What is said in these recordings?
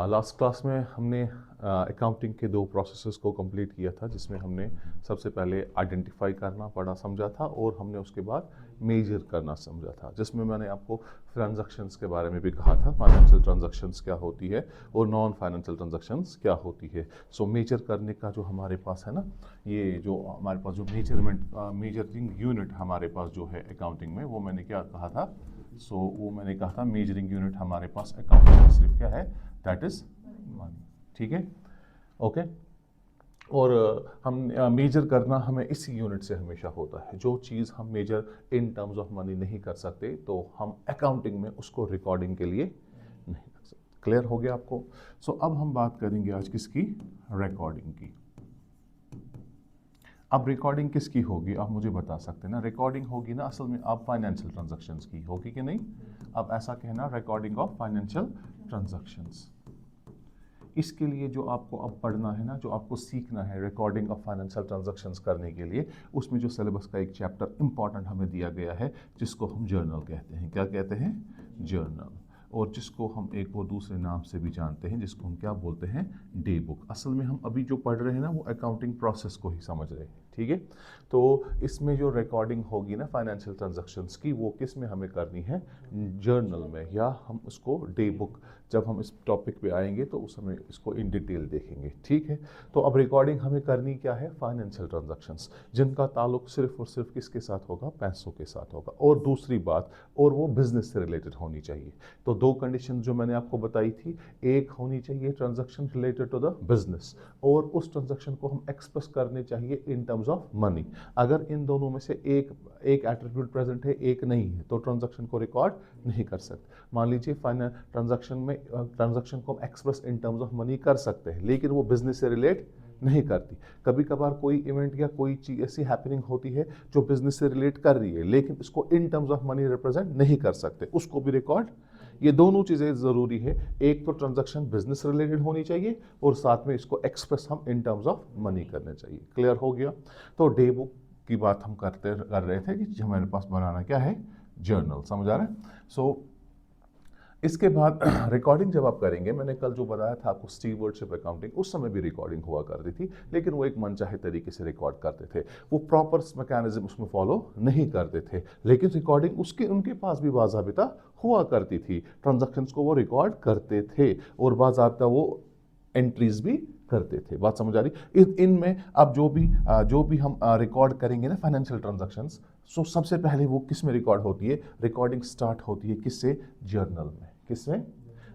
Last class में हमने accounting के दो प्रोसेसेस को कंप्लीट किया था, जिसमें हमने सबसे पहले आइडेंटिफाई करना पड़ा समझा था और हमने उसके बाद मेजर करना समझा था, जिसमें मैंने आपको ट्रांजैक्शंस के बारे में भी कहा था, फाइनेंशियल ट्रांजैक्शंस क्या होती है और नॉन फाइनेंशियल ट्रांजैक्शंस क्या होती है। सो मेजर करने का जो हमारे पास है ना, ये जो हमारे पास जो मेजरिंग यूनिट हमारे पास जो है अकाउंटिंग में, वो मैंने क्या कहा था, वो मैंने कहा था मेजरिंग यूनिट हमारे पास अकाउंटिंग में सिर्फ क्या है, दैट इज मनी। ठीक है, ओके। और हम मेजर करना हमें इसी यूनिट से हमेशा होता है। जो चीज़ हम measure in terms of money नहीं कर सकते तो हम अकाउंटिंग में उसको रिकॉर्डिंग के लिए नहीं कर सकते। क्लियर हो गया आपको? अब हम बात करेंगे आज किसकी, रिकॉर्डिंग की। अब रिकॉर्डिंग किसकी होगी, आप मुझे बता सकते हैं ना। रिकॉर्डिंग होगी ना असल में आप फाइनेंशियल ट्रांजैक्शंस की होगी कि नहीं। अब ऐसा कहना, रिकॉर्डिंग ऑफ फाइनेंशियल ट्रांजैक्शंस। इसके लिए जो आपको अब पढ़ना है ना, जो आपको सीखना है रिकॉर्डिंग ऑफ फाइनेंशियल ट्रांजैक्शंस करने के लिए, उसमें जो सिलेबस का एक चैप्टर इंपॉर्टेंट हमें दिया गया है, जिसको हम जर्नल कहते हैं। क्या कहते हैं? जर्नल। और जिसको हम एक और दूसरे नाम से भी जानते हैं, जिसको हम क्या बोलते हैं, डे बुक। असल में हम अभी जो पढ़ रहे हैं ना, वो अकाउंटिंग प्रोसेस को ही समझ रहे हैं। ठीक है, तो इसमें जो रिकॉर्डिंग होगी ना फाइनेंशियल ट्रांजैक्शंस की, वो किस में हमें करनी है, जर्नल में, या हम उसको डे बुक, जब हम इस टॉपिक पे आएंगे तो उस समय इसको इन डिटेल देखेंगे। ठीक है, तो अब रिकॉर्डिंग हमें करनी क्या है, फाइनेंशियल ट्रांजैक्शंस, जिनका ताल्लुक सिर्फ और सिर्फ किसके साथ होगा, पैसों के साथ होगा। और दूसरी बात, और वो बिजनेस से रिलेटेड होनी चाहिए। तो दो कंडीशन जो मैंने आपको बताई थी, एक होनी चाहिए transaction related to the business, और उस ट्रांजैक्शन को हम एक्सप्रेस करने चाहिए इन टर्म्स ऑफ मनी। अगर इन दोनों में से एक एट्रीब्यूट प्रेजेंट है, एक नहीं है, तो ट्रांजैक्शन को रिकॉर्ड नहीं कर सकते। मान लीजिए ट्रांजैक्शन को हम express in terms of money कर सकते हैं, लेकिन वो बिजनेस से रिलेट नहीं करती। कभी कभार कोई इवेंट या कोई चीज ऐसी हैपनिंग होती है जो बिजनेस से रिलेट कर रही है, लेकिन इसको इन टर्म्स ऑफ मनी रिप्रेजेंट नहीं कर सकते, उसको भी रिकॉर्ड। ये दोनों चीजें जरूरी है, एक तो ट्रांजैक्शन बिजनेस रिलेटेड होनी चाहिए और साथ में इसको एक्सप्रेस हम इन टर्म्स ऑफ मनी करने चाहिए। क्लियर हो गया? तो डे बुक की बात हम कर रहे थे कि हमारे पास बनाना क्या है, जर्नल। समझ आ रहा है? इसके बाद रिकॉर्डिंग जब आप करेंगे, मैंने कल जो बताया था आपको स्टीवर्डशिप अकाउंटिंग, उस समय भी रिकॉर्डिंग हुआ करती थी, लेकिन वो एक मनचाहे तरीके से रिकॉर्ड करते थे, वो प्रॉपर मैकेनिज्म उसमें फॉलो नहीं करते थे, लेकिन रिकॉर्डिंग उसके उनके पास भी बाज़ाबिता हुआ करती थी। ट्रांजैक्शंस को वो रिकॉर्ड करते थे और बाज़ाबिता वो एंट्रीज भी करते थे। बात समझ आ रही? इनमें अब जो भी हम रिकॉर्ड करेंगे ना फाइनेंशियल ट्रांजैक्शंस, सबसे पहले वो किस में रिकॉर्ड होती है, रिकॉर्डिंग स्टार्ट होती है किससे, जर्नल में। किसमें?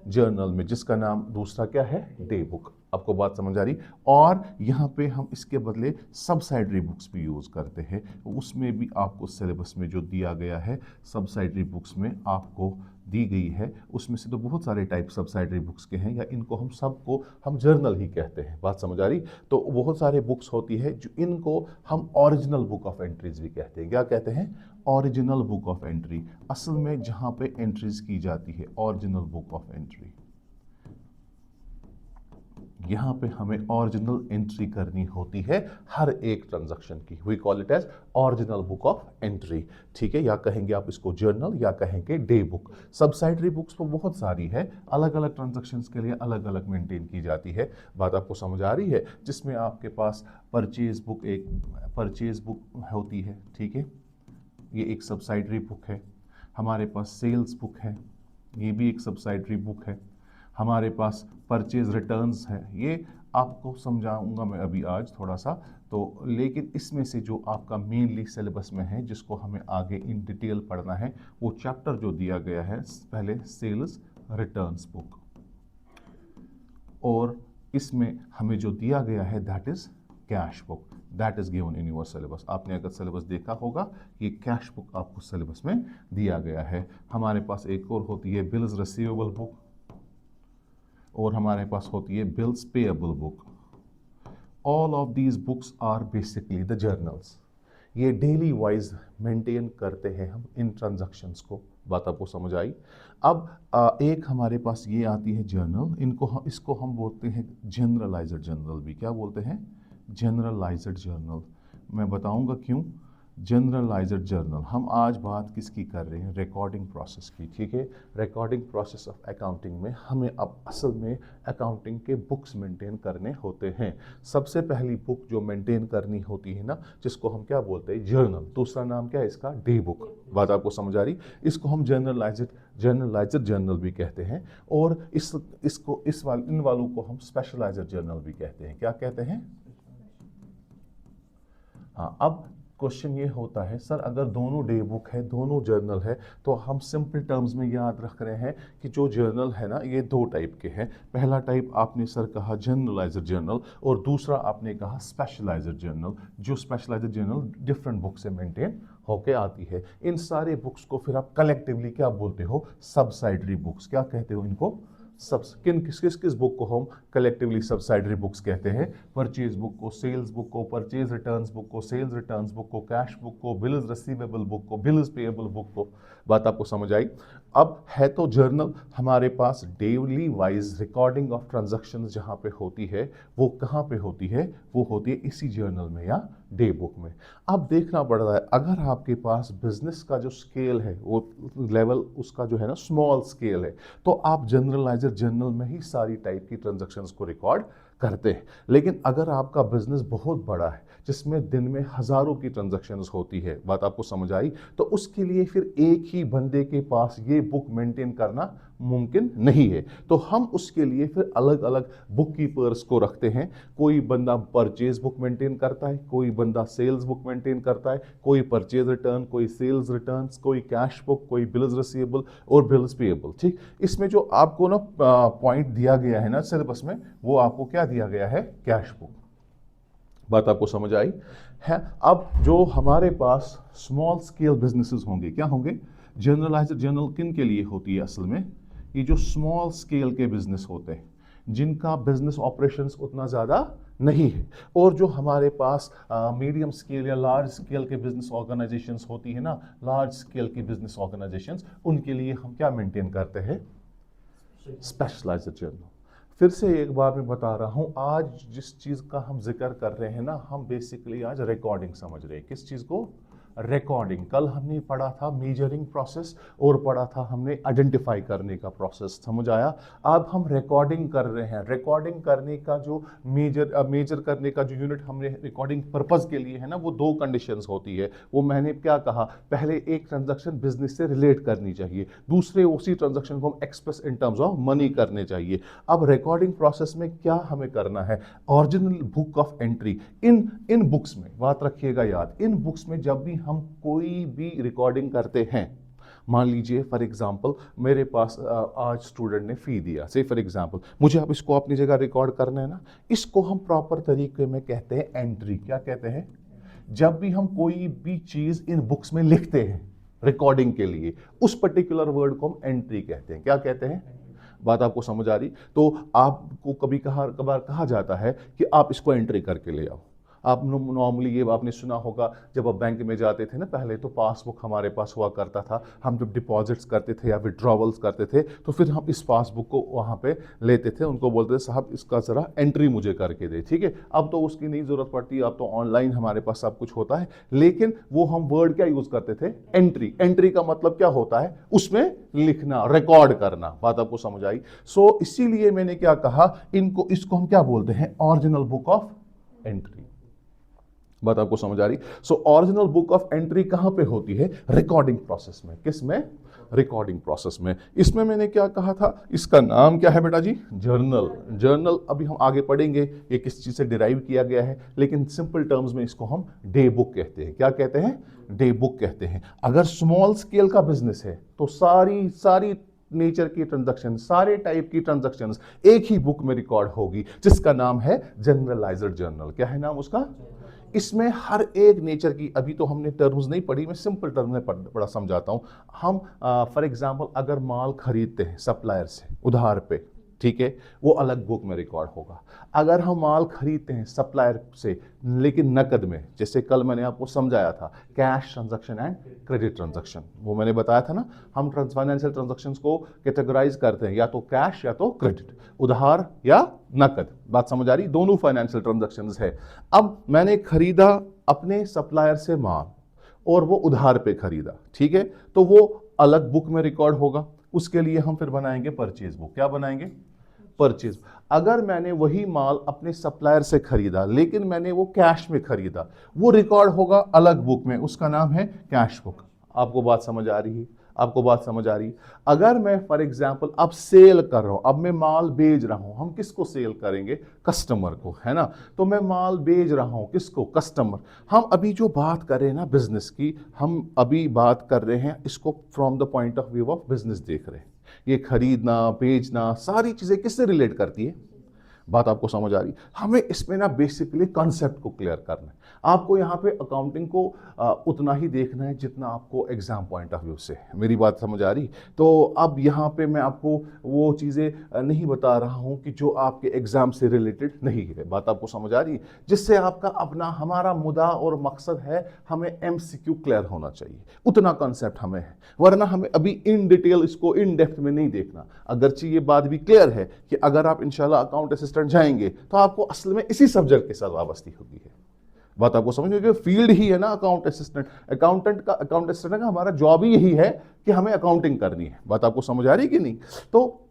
जर्नल में, जिसका नाम दूसरा क्या है, डे बुक। आपको बात समझ आ रही? और यहाँ पे हम इसके बदले सबसाइडरी बुक्स भी यूज़ करते हैं। उसमें भी आपको सिलेबस में जो दिया गया है, सबसाइडरी बुक्स में आपको दी गई है, उसमें से तो बहुत सारे टाइप सबसाइडरी बुक्स के हैं, या इनको हम जर्नल ही कहते हैं। बात समझ आ रही? तो बहुत सारे बुक्स होती है जो इनको हम ओरिजिनल बुक ऑफ एंट्रीज भी कहते हैं। क्या कहते हैं? Original book of entry. असल में जहाँ पे एंट्रीज की जाती है, ओरिजिनल बुक ऑफ एंट्री, यहाँ पे हमें ओरिजिनल एंट्री करनी होती है हर एक ट्रांजैक्शन की। We call it as original book of entry. ठीक है, या कहेंगे आप इसको जर्नल, या कहेंगे डे बुक। सबसाइडरी बुक्स तो बहुत सारी है, अलग अलग ट्रांजैक्शंस के लिए अलग अलग मेंटेन की जाती है। बात आपको समझ आ रही है? जिसमें आपके पास एक परचेज बुक होती है। ठीक है, ये एक सबसाइडरी बुक है। हमारे पास सेल्स बुक है, ये भी एक सबसाइडरी बुक है। हमारे पास परचेज रिटर्न्स है, ये आपको समझाऊंगा मैं अभी आज थोड़ा सा। तो लेकिन इसमें से जो आपका मेनली सिलेबस में है, जिसको हमें आगे इन डिटेल पढ़ना है, वो चैप्टर जो दिया गया है पहले, सेल्स रिटर्न्स बुक। और इसमें हमें जो दिया गया है, that is cash book, that is given in your syllabus. आपने अगर सिलेबस देखा होगा, ये कैश बुक आपको सिलेबस में दिया गया है। हमारे पास एक और होती है बिल्स रिसीवेबल बुक, और हमारे पास होती है bills payable book. All of these books are basically the journals. ये डेली वाइज मेंटेन करते हैं हम इन ट्रांजैक्शंस को। बात आपको समझ आई? अब एक हमारे पास ये आती है जर्नल, इसको हम बोलते हैं जनरलाइज्ड जर्नल भी। क्या बोलते हैं? Generalised journal. मैं बताऊंगा क्यों। Generalised journal. हम आज बात किसकी कर रहे हैं? रिकॉर्डिंग प्रोसेस की, ठीक है। रिकॉर्डिंग प्रोसेस ऑफ अकाउंटिंग में हमें अब असल में अकाउंटिंग के बुक्स मेंटेन करने होते हैं। सबसे पहली बुक जो मेंटेन करनी होती है ना, जिसको हम क्या बोलते हैं? जर्नल। दूसरा नाम क्या है इसका? Day book. बात आपको समझ आ रही? इसको हम जनरलाइज्ड जर्नल भी कहते हैं, और इन वालों को हम स्पेशलाइज्ड जर्नल भी कहते हैं। क्या कहते हैं? हाँ, अब क्वेश्चन ये होता है सर, अगर दोनों डे बुक है, दोनों जर्नल है, तो हम सिंपल टर्म्स में याद रख रहे हैं कि जो जर्नल है ना, ये दो टाइप के हैं। पहला टाइप आपने सर कहा जनरलाइज्ड जर्नल, और दूसरा आपने कहा स्पेशलाइज्ड जर्नल। जो स्पेशलाइज्ड जर्नल डिफरेंट बुक से मेंटेन होके आती है। इन सारे बुक्स को फिर आप कलेक्टिवली क्या बोलते हो? Subsidiary books. क्या कहते हो इनको? सब किस बुक को हम कलेक्टिवली सब्साइडरी बुक्स कहते हैं? परचेज बुक को, सेल्स बुक को, परचेज रिटर्न्स बुक को, सेल्स रिटर्न्स बुक को, कैश बुक को, बिल्स रिसीवेबल बुक को, बिल्स पेएबल बुक को। बात आपको समझ आई? अब है तो जर्नल हमारे पास daily wise recording of transactions जहाँ पे होती है, वो कहाँ पे होती है? वो होती है इसी जर्नल में या डे बुक में। अब देखना पड़ रहा है, अगर आपके पास बिजनेस का जो स्केल है, वो लेवल उसका जो है ना स्मॉल स्केल है, तो आप जनरलाइज्ड जर्नल में ही सारी टाइप की ट्रांजैक्शंस को रिकॉर्ड करते हैं। लेकिन अगर आपका बिजनेस बहुत बड़ा है, जिसमें दिन में हजारों की ट्रांजैक्शंस होती है, बात आपको समझ आई, तो उसके लिए फिर एक ही बंदे के पास ये बुक मेंटेन करना मुमकिन नहीं है। तो हम उसके लिए फिर अलग अलग बुक कीपर्स को रखते हैं। कोई बंदा परचेज बुक मेंटेन करता है, कोई बंदा सेल्स बुक मेंटेन करता है, कोई परचेज रिटर्न, कोई सेल्स रिटर्न, कोई कैश बुक, कोई बिल्स रिसीवेबल और बिल्स पेएबल। ठीक, इसमें जो आपको ना पॉइंट दिया गया है ना सिलेबस में, वो आपको क्या दिया गया है? Cash book. बात आपको समझ आई है? अब जो हमारे पास स्मॉल स्केल बिजनेसेस होंगे, क्या होंगे? जनरलाइज्ड जर्नल किन के लिए होती है असल में? ये जो स्मॉल स्केल के बिजनेस होते हैं, जिनका बिजनेस ऑपरेशंस उतना ज़्यादा नहीं है, और जो हमारे पास मीडियम स्केल या लार्ज स्केल के बिजनेस ऑर्गेनाइजेशंस होती है ना, लार्ज स्केल की बिजनेस ऑर्गेनाइजेशंस, उनके लिए हम क्या मेंटेन करते हैं? Specialised journal. फिर से एक बार मैं बता रहा हूं, आज जिस चीज़ का हम जिक्र कर रहे हैं ना, हम बेसिकली आज रिकॉर्डिंग समझ रहे हैं। किस चीज़ को? रिकॉर्डिंग। कल हमने पढ़ा था मेजरिंग प्रोसेस, और पढ़ा था हमने आइडेंटिफाई करने का प्रोसेस, समझ आया? अब हम रिकॉर्डिंग कर रहे हैं। रिकॉर्डिंग करने का जो मेजर करने का जो यूनिट हमने रिकॉर्डिंग पर्पस के लिए है ना, वो दो कंडीशंस होती है। वो मैंने क्या कहा? पहले एक ट्रांजैक्शन बिजनेस से रिलेट करनी चाहिए, दूसरे उसी ट्रांजैक्शन को हम express in terms of money करने चाहिए। अब रिकॉर्डिंग प्रोसेस में क्या हमें करना है? Original book of entry, in books में, बात रखिएगा याद, इन बुक्स में जब भी हम कोई भी रिकॉर्डिंग करते हैं, मान लीजिए फॉर एग्जांपल मेरे पास आज स्टूडेंट ने फी दिया, से फॉर एग्जांपल, मुझे अब इसको अपनी जगह रिकॉर्ड करना है ना, इसको हम प्रॉपर तरीके में कहते हैं एंट्री। क्या कहते हैं? जब भी हम कोई भी चीज इन बुक्स में लिखते हैं रिकॉर्डिंग के लिए, उस पर्टिकुलर वर्ड को हम एंट्री कहते हैं। क्या कहते हैं? बात आपको समझ आ रही? तो आपको कभी कभार कहा जाता है कि आप इसको एंट्री करके ले आओ। आप नॉर्मली ये आपने सुना होगा, जब आप बैंक में जाते थे ना पहले, तो पासबुक हमारे पास हुआ करता था। हम जब डिपॉजिट्स करते थे या विड्रॉवल्स करते थे, तो फिर हम इस पासबुक को वहाँ पे लेते थे, उनको बोलते थे साहब इसका ज़रा एंट्री मुझे करके दे। ठीक है, अब तो उसकी नहीं ज़रूरत पड़ती, अब तो ऑनलाइन हमारे पास सब कुछ होता है। लेकिन वो हम वर्ड क्या यूज़ करते थे? एंट्री। एंट्री का मतलब क्या होता है? उसमें लिखना, रिकॉर्ड करना। बात आपको समझ आई? सो इसीलिए मैंने क्या कहा, इसको हम क्या बोलते हैं? Original book of entry. बात आपको समझ आ रही? So original book of entry कहां पे होती है? रिकॉर्डिंग प्रोसेस में। किस में? रिकॉर्डिंग प्रोसेस में। इसमें मैंने क्या कहा था? इसका नाम क्या है बेटा जी? जर्नल। जर्नल अभी हम आगे पढ़ेंगे ये किस चीज से डिराइव किया गया है, लेकिन सिंपल टर्म्स में इसको हम डे बुक कहते हैं। क्या कहते हैं? डे बुक कहते हैं। अगर स्मॉल स्केल का बिजनेस है, तो सारी नेचर की ट्रांजैक्शन, सारे टाइप की ट्रांजैक्शंस एक ही बुक में रिकॉर्ड होगी, जिसका नाम है जनरलाइज्ड जर्नल। क्या है नाम उसका? इसमें हर एक नेचर की, अभी तो हमने टर्म्स नहीं पढ़ी, मैं सिंपल टर्म में बड़ा समझाता हूं। हम फॉर एग्जांपल अगर माल खरीदते हैं सप्लायर से उधार पे, ठीक है, वो अलग बुक में रिकॉर्ड होगा। अगर हम माल खरीदते हैं सप्लायर से लेकिन नकद में, जैसे कल मैंने आपको समझाया था cash transaction and credit transaction, वो मैंने बताया था ना, हम फाइनेंशियल ट्रांजैक्शंस को कैटेगराइज करते हैं या तो कैश या तो क्रेडिट, उधार या नकद। बात समझ आ रही? दोनों फाइनेंशियल ट्रांजैक्शंस है। अब मैंने खरीदा अपने सप्लायर से माल, और वो उधार पे खरीदा, ठीक है, तो वो अलग बुक में रिकॉर्ड होगा। उसके लिए हम फिर बनाएंगे परचेज बुक। क्या बनाएंगे? परचेज। अगर मैंने वही माल अपने सप्लायर से खरीदा लेकिन मैंने वो कैश में खरीदा, वो रिकॉर्ड होगा अलग बुक में, उसका नाम है कैश बुक। आपको बात समझ आ रही है? आपको बात समझ आ रही है? अगर मैं फॉर एग्जांपल अब सेल कर रहा हूं, अब मैं माल बेच रहा हूं, हम किसको सेल करेंगे? कस्टमर को, है ना। तो मैं माल बेच रहा हूं किसको? कस्टमर। हम अभी जो बात कर रहे हैं ना बिजनेस की, हम अभी बात कर रहे हैं इसको from the point of view of business देख रहे हैं। ये खरीदना बेचना सारी चीजें किससे रिलेट करती है? बात आपको समझ आ रही? हमें इसमें ना बेसिकली कॉन्सेप्ट को क्लियर करना है। आपको यहाँ पे अकाउंटिंग को उतना ही देखना है जितना आपको एग्जाम पॉइंट ऑफ व्यू से। मेरी बात समझ आ रही? तो अब यहाँ पे मैं आपको वो चीज़ें नहीं बता रहा हूँ कि जो आपके एग्जाम से रिलेटेड नहीं है। बात आपको समझ आ रही? जिससे आपका अपना हमारा मुद्दा और मकसद है, हमें एमसीक्यू क्लियर होना चाहिए, उतना कॉन्सेप्ट हमें है। वरना हमें अभी इन डिटेल इसको इन डेप्थ में नहीं देखना। अगरचे ये बात भी क्लियर है कि अगर आप इंशाल्लाह अकाउंट असिस्टेंट जाएंगे तो आपको असल में इसी सब्जेक्ट के साथ वाबस्ती होगी है। बात आपको समझ में? फील्ड ही है ना अकाउंट असिस्टेंट। अकाउंट असिस्टेंट का हमारा जॉब ही यही है कि हमें अकाउंटिंग करनी है। बात आपको समझ आ रही कि नहीं? तो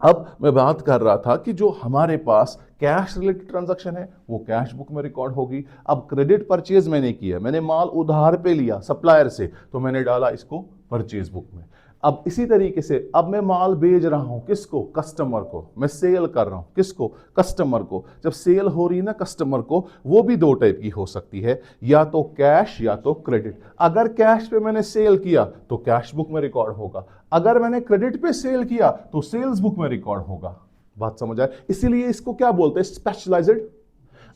अब मैं बात कर रहा था कि जो हमारे पास कैश रिलेटेड ट्रांजैक्शन है वो कैश बुक में रिकॉर्ड होगी। अब क्रेडिट परचेज मैंने किया, मैंने माल उधार पे लिया सप्लायर से, तो मैंने डाला इसको परचेज बुक में। अब इसी तरीके से अब मैं माल बेच रहा हूं किसको? कस्टमर को। मैं सेल कर रहा हूं किसको? कस्टमर को। जब सेल हो रही है ना कस्टमर को, वो भी दो टाइप की हो सकती है, या तो कैश या तो क्रेडिट। अगर कैश पे मैंने सेल किया तो कैश बुक में रिकॉर्ड होगा, अगर मैंने क्रेडिट पे सेल किया तो सेल्स बुक में रिकॉर्ड होगा। बात समझ आए? इसीलिए इसको क्या बोलते हैं? स्पेशलाइज्ड।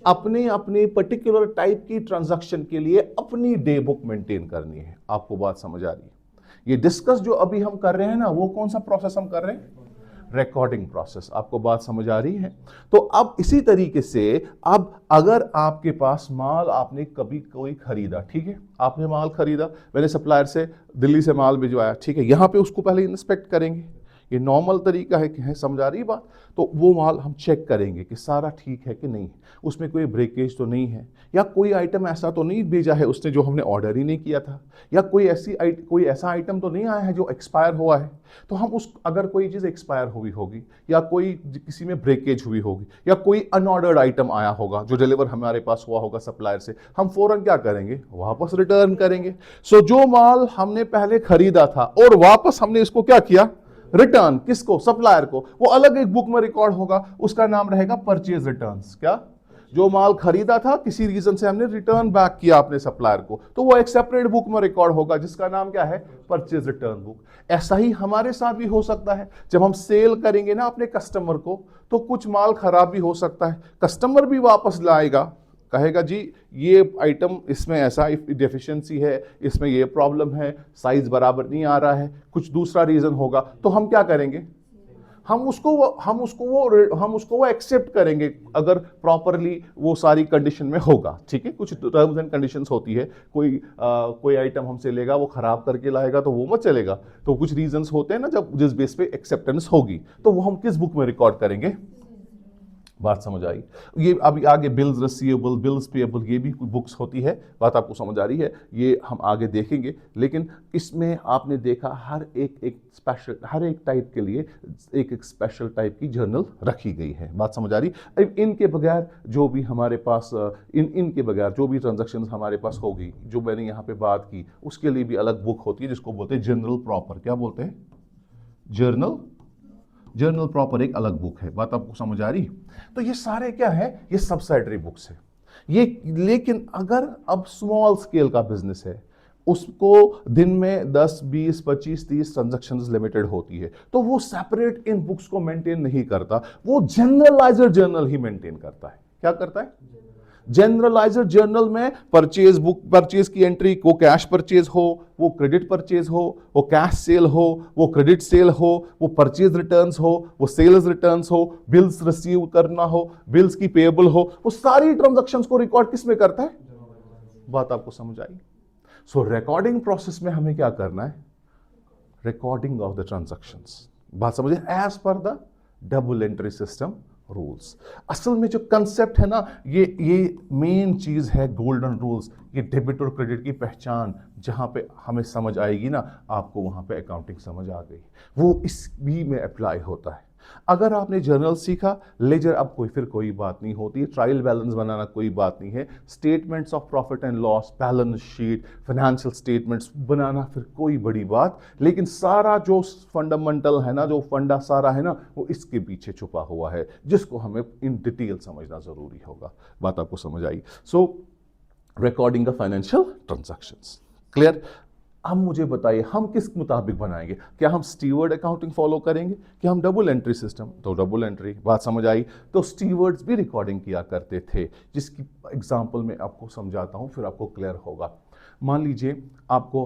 अपने अपने पर्टिकुलर टाइप की ट्रांजैक्शन के लिए अपनी डे बुक मेंटेन करनी है। आपको बात समझ आ रही है? ये डिस्कस जो अभी हम कर रहे हैं ना, वो कौन सा प्रोसेस हम कर रहे हैं? Recording process. आपको बात समझ आ रही है? तो अब इसी तरीके से अब अगर आपके पास माल आपने कभी कोई खरीदा, ठीक है, आपने माल खरीदा, मैंने सप्लायर से दिल्ली से माल भिजवाया, ठीक है, यहां पे उसको पहले इंस्पेक्ट करेंगे। ये नॉर्मल तरीका है कि है, समझ आ रही बात? तो वो माल हम चेक करेंगे कि सारा ठीक है कि नहीं, उसमें कोई ब्रेकेज तो नहीं है, या कोई आइटम ऐसा तो नहीं भेजा है उसने जो हमने ऑर्डर ही नहीं किया था, या कोई ऐसा आइटम तो नहीं आया है जो एक्सपायर हुआ है। तो हम उस अगर कोई चीज़ एक्सपायर हुई होगी, या कोई किसी में ब्रेकेज हुई होगी, या कोई अनऑर्डर्ड आइटम आया होगा जो डिलीवर हमारे पास हुआ होगा सप्लायर से, हम फौरन क्या करेंगे? वापस रिटर्न करेंगे। सो जो माल हमने पहले खरीदा था और वापस हमने इसको क्या किया? रिटर्न। किसको? सप्लायर को। वो अलग एक बुक में रिकॉर्ड होगा, उसका नाम रहेगा परचेज रिटर्न्स। क्या? जो माल खरीदा था किसी रीजन से हमने रिटर्न बैक किया अपने सप्लायर को, तो वो एक सेपरेट बुक में रिकॉर्ड होगा जिसका नाम क्या है? Purchase return book. ऐसा ही हमारे साथ भी हो सकता है, जब हम सेल करेंगे ना अपने कस्टमर को, तो कुछ माल खराब भी हो सकता है, कस्टमर भी वापस लाएगा, कहेगा जी ये आइटम इसमें ऐसा डेफिशिएंसी है, इसमें ये प्रॉब्लम है, साइज बराबर नहीं आ रहा है, कुछ दूसरा रीजन होगा। तो हम क्या करेंगे? हम उसको वो एक्सेप्ट करेंगे अगर प्रॉपरली वो सारी कंडीशन में होगा, ठीक है। कुछ टर्म्स एंड कंडीशंस होती है, कोई आइटम हमसे लेगा, वो खराब करके लाएगा तो वो मत चलेगा। तो कुछ रीजंस होते हैं ना, जब जिस बेस पे एक्सेप्टेंस होगी, तो वो हम किस बुक में रिकॉर्ड करेंगे? बात समझ आई? ये अभी आगे बिल्स रिसीवेबल, बिल्स पेएबल, ये भी बुक्स होती है। बात आपको समझ आ रही है? ये हम आगे देखेंगे। लेकिन इसमें आपने देखा हर एक टाइप के लिए एक स्पेशल टाइप की जर्नल रखी गई है। बात समझ आ रही? अब इनके बगैर जो भी हमारे पास इनके बगैर जो भी ट्रांजैक्शंस हमारे पास होगी, जो मैंने यहाँ पे बात की, उसके लिए भी अलग बुक होती है जिसको बोलते हैं जर्नल प्रॉपर। क्या बोलते हैं? जर्नल प्रॉपर एक अलग बुक है। बात आपको समझ आ रही? तो ये सारे क्या है? ये सब्सिडरी बुक्स है ये। लेकिन अगर अब स्मॉल स्केल का बिजनेस है, उसको दिन में 10, 20, 25, 30 ट्रांजैक्शंस लिमिटेड होती है, तो वो सेपरेट इन बुक्स को मेंटेन नहीं करता, वो जनरलाइजर जर्नल ही मेंटेन करता है। क्या करता है? जनरलाइजर जर्नल में परचेज की एंट्री, वो कैश परचेज हो, वो क्रेडिट परचेज हो, वो कैश सेल हो, वो क्रेडिट सेल हो, वो परचेज रिटर्न्स हो, वो सेल्स रिटर्न्स हो, बिल्स रिसीव करना हो, बिल्स की पेएबल हो, वो सारी ट्रांजैक्शंस को रिकॉर्ड किस में करता है? बात आपको समझ आई? सो रिकॉर्डिंग प्रोसेस में हमें क्या करना है? Recording of the transactions. बात समझे? As per the double entry system rules. असल में जो कंसेप्ट है ना, ये मेन चीज है गोल्डन रूल्स। ये डेबिट और क्रेडिट की पहचान जहां पे हमें समझ आएगी ना, आपको वहां पे अकाउंटिंग समझ आ गई, वो इस भी में अप्लाई होता है। अगर आपने जर्नल सीखा, लेजर अब कोई बात नहीं होती, ट्रायल बैलेंस बनाना कोई बात नहीं है, statements of profit and loss, balance sheet, financial statements बनाना फिर कोई बड़ी बात, लेकिन सारा जो फंडामेंटल है ना, जो फंडा सारा है ना, वो इसके पीछे छुपा हुआ है, जिसको हमें इन डिटेल समझना जरूरी होगा। बात आपको समझ आई? So recording the financial transactions, clear? अब मुझे बताइए हम किस मुताबिक बनाएंगे? क्या हम स्टीवर्ड अकाउंटिंग फॉलो करेंगे कि हम डबल एंट्री सिस्टम? तो डबल एंट्री, बात समझ आई? तो स्टीवर्ड्स भी रिकॉर्डिंग किया करते थे, जिसकी एग्जांपल मैं आपको समझाता हूं, फिर आपको क्लियर होगा। मान लीजिए आपको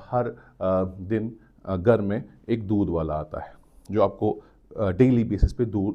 हर दिन घर में एक दूध वाला आता है जो आपको डेली बेसिस पे दूध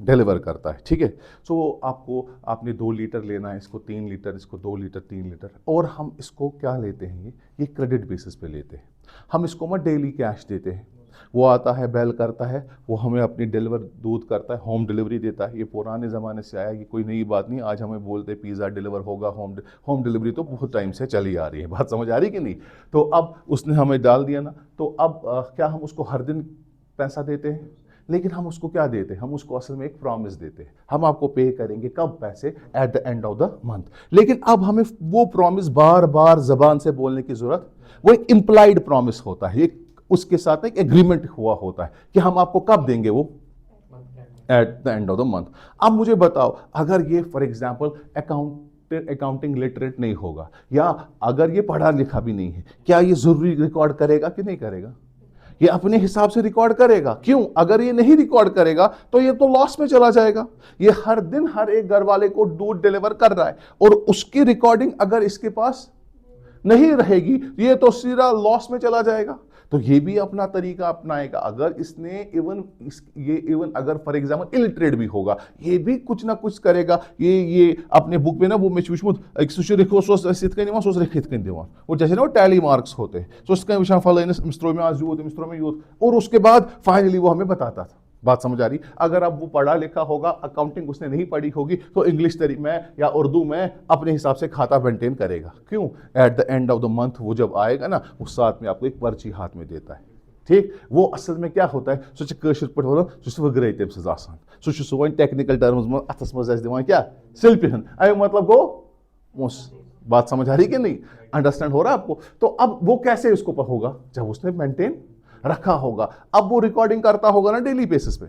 डिलीवर करता है, ठीक है? सो आपने 2 लीटर लेना है, इसको 3 लीटर, इसको 2 लीटर, 3 लीटर, और हम इसको क्या लेते हैं, ये क्रेडिट बेसिस पे लेते हैं। हम इसको मत डेली कैश देते हैं। वो आता है, बेल करता है, वो हमें अपनी डिलीवर दूध करता है, होम डिलीवरी देता है। ये पुराने ज़माने से आया, ये कोई नई बात नहीं। आज हमें बोलते हैं पिज़्ज़ा डिलीवर होगा, होम डिलीवरी तो बहुत टाइम से चली आ रही है। बात समझ आ रही कि नहीं? तो अब उसने हमें डाल दिया ना, तो अब क्या हम उसको हर दिन पैसा देते हैं? लेकिन हम उसको क्या देते हैं? हम उसको असल में एक प्रॉमिस देते हैं, हम आपको पे करेंगे कब? पैसे eight the end of the month. लेकिन अब हमें वो प्रॉमिस बार बार जबान से बोलने की जरूरत, वो एक इम्प्लाइड प्रॉमिस होता है, एक उसके साथ एक एग्रीमेंट हुआ होता है कि हम आपको कब देंगे, वो at the end of the month. अब मुझे बताओ, अगर ये फॉर एग्जाम्पल अकाउंटिंग लिटरेट नहीं होगा, या अगर ये पढ़ा लिखा भी नहीं है, क्या ये जरूरी रिकॉर्ड करेगा कि नहीं करेगा? ये अपने हिसाब से रिकॉर्ड करेगा। क्यों? अगर ये नहीं रिकॉर्ड करेगा तो ये तो लॉस में चला जाएगा। ये हर दिन हर एक घर वाले को दूध डिलीवर कर रहा है, और उसकी रिकॉर्डिंग अगर इसके पास नहीं रहेगी, ये तो सीधा लॉस में चला जाएगा। तो ये भी अपना तरीका अपनाएगा। अगर इसने इवन अगर फॉर एग्जाम्पल इलिटरेट भी होगा, ये भी कुछ ना कुछ करेगा। ये अपने बुक में ना, वो मैं वो जैसे ना वो टैली मार्क्स होते हैं, और उसके बाद फाइनली वो हमें बताता था। बात समझ आ रही? अगर अब वो पढ़ा लिखा होगा, अकाउंटिंग उसने नहीं पढ़ी होगी, तो इंग्लिश में या उर्दू में अपने हिसाब से खाता मेंटेन करेगा। क्यों? Eight the end of the month वो जब आएगा ना, उस साथ में आपको एक पर्ची हाथ में देता है, ठीक? वो असल में क्या होता है, टेक्निकल टर्म्स में अथस मज दिवान क्या सिल्पिहन, अमे मतलब गो मुस। बात समझ आ रही कि नहीं? अंडरस्टैंड हो रहा है आपको? तो अब वो कैसे उसको होगा? जब उसने मेंटेन रखा होगा। अब वो रिकॉर्डिंग करता होगा ना डेली बेसिस पे।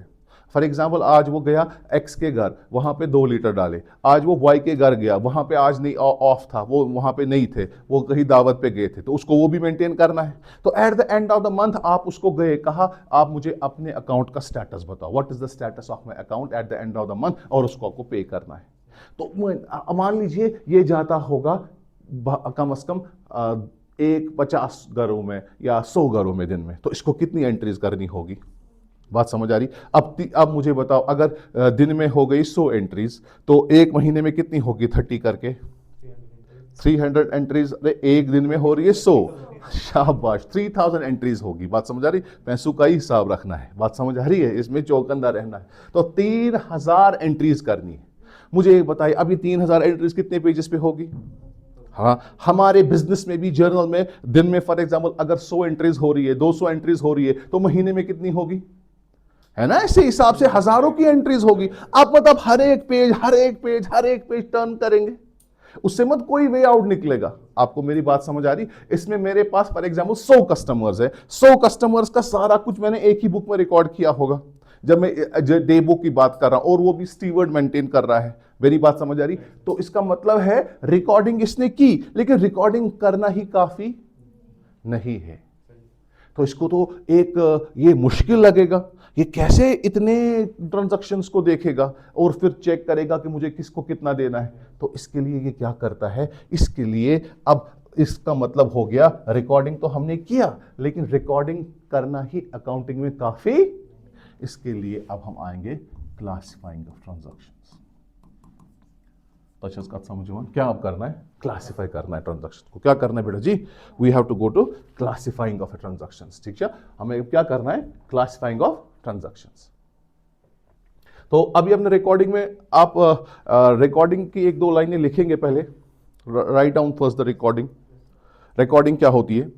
फॉर एग्जाम्पल आज वो गया एक्स के घर, वहां पे 2 लीटर डाले। आज वो वाई के घर गया, वहां पे आज नहीं ऑफ था, वो वहां पे नहीं थे, वो कहीं दावत पे गए थे, तो उसको वो भी मेंटेन करना है। तो eight the end of the month आप उसको गए, कहा आप मुझे अपने अकाउंट का स्टेटस बताओ, what is the status of my account eight the end of the month, और उसको आपको पे करना है। तो मान लीजिए ये जाता होगा कम से कम 50 घरों में या 100 घरों में दिन में, तो इसको कितनी एंट्रीज करनी होगी? बात समझ आ रही? अब मुझे बताओ, अगर दिन में हो गई 100 एंट्रीज, तो एक महीने में कितनी होगी 30 करके? 300 एंट्रीज। अरे एक दिन में हो रही है 100, शाबाश, 3000 एंट्रीज होगी। बात समझ आ रही? पैसों का ही हिसाब रखना है। बात समझ आ रही है? इसमें चौकन्ना रहना है। तो 3000 एंट्रीज करनी है। मुझे एक बताइए, अब ये 3000 एंट्रीज कितने पेजेस पे होगी? हाँ, हमारे बिजनेस में भी जर्नल में दिन में फॉर एग्जांपल अगर 100 एंट्रीज हो रही है, 200 एंट्रीज हो रही है, तो महीने में कितनी होगी? है ना? इसी हिसाब से हजारों की एंट्रीज होगी। आप मतलब हर एक पेज टर्न करेंगे, उससे मत कोई वे आउट निकलेगा। आपको मेरी बात समझ आ रही? इसमें मेरे पास फॉर एग्जांपल 100 कस्टमर्स है, 100 कस्टमर्स का सारा कुछ मैंने एक ही बुक में रिकॉर्ड किया होगा, जब मैं डे बुक की बात कर रहा हूं, और वो भी स्टीवर्ड मेंटेन कर रहा है। मेरी बात समझ आ रही? तो इसका मतलब है रिकॉर्डिंग इसने की, लेकिन रिकॉर्डिंग करना ही काफी नहीं है। तो इसको तो एक ये मुश्किल लगेगा, ये कैसे इतने ट्रांजैक्शंस को देखेगा और फिर चेक करेगा कि मुझे किसको कितना देना है। तो इसके लिए ये क्या करता है, इसके लिए अब इसका मतलब हो गया रिकॉर्डिंग तो हमने किया, लेकिन रिकॉर्डिंग करना ही अकाउंटिंग में काफी। इसके लिए अब हम आएंगे क्लासिफाइंग ऑफ ट्रांजैक्शंस। तो अच्छा इसका समझो क्या अब करना है, क्लासिफाई करना है ट्रांजैक्शन को। क्या करना है बेटा जी? We have to go to classifying of transactions. ठीक है, हमें क्या करना है? Classifying of transactions. तो अभी अपने रिकॉर्डिंग में आप रिकॉर्डिंग की एक दो लाइनें लिखेंगे पहले. Write down first the recording. Recording क्या होती है?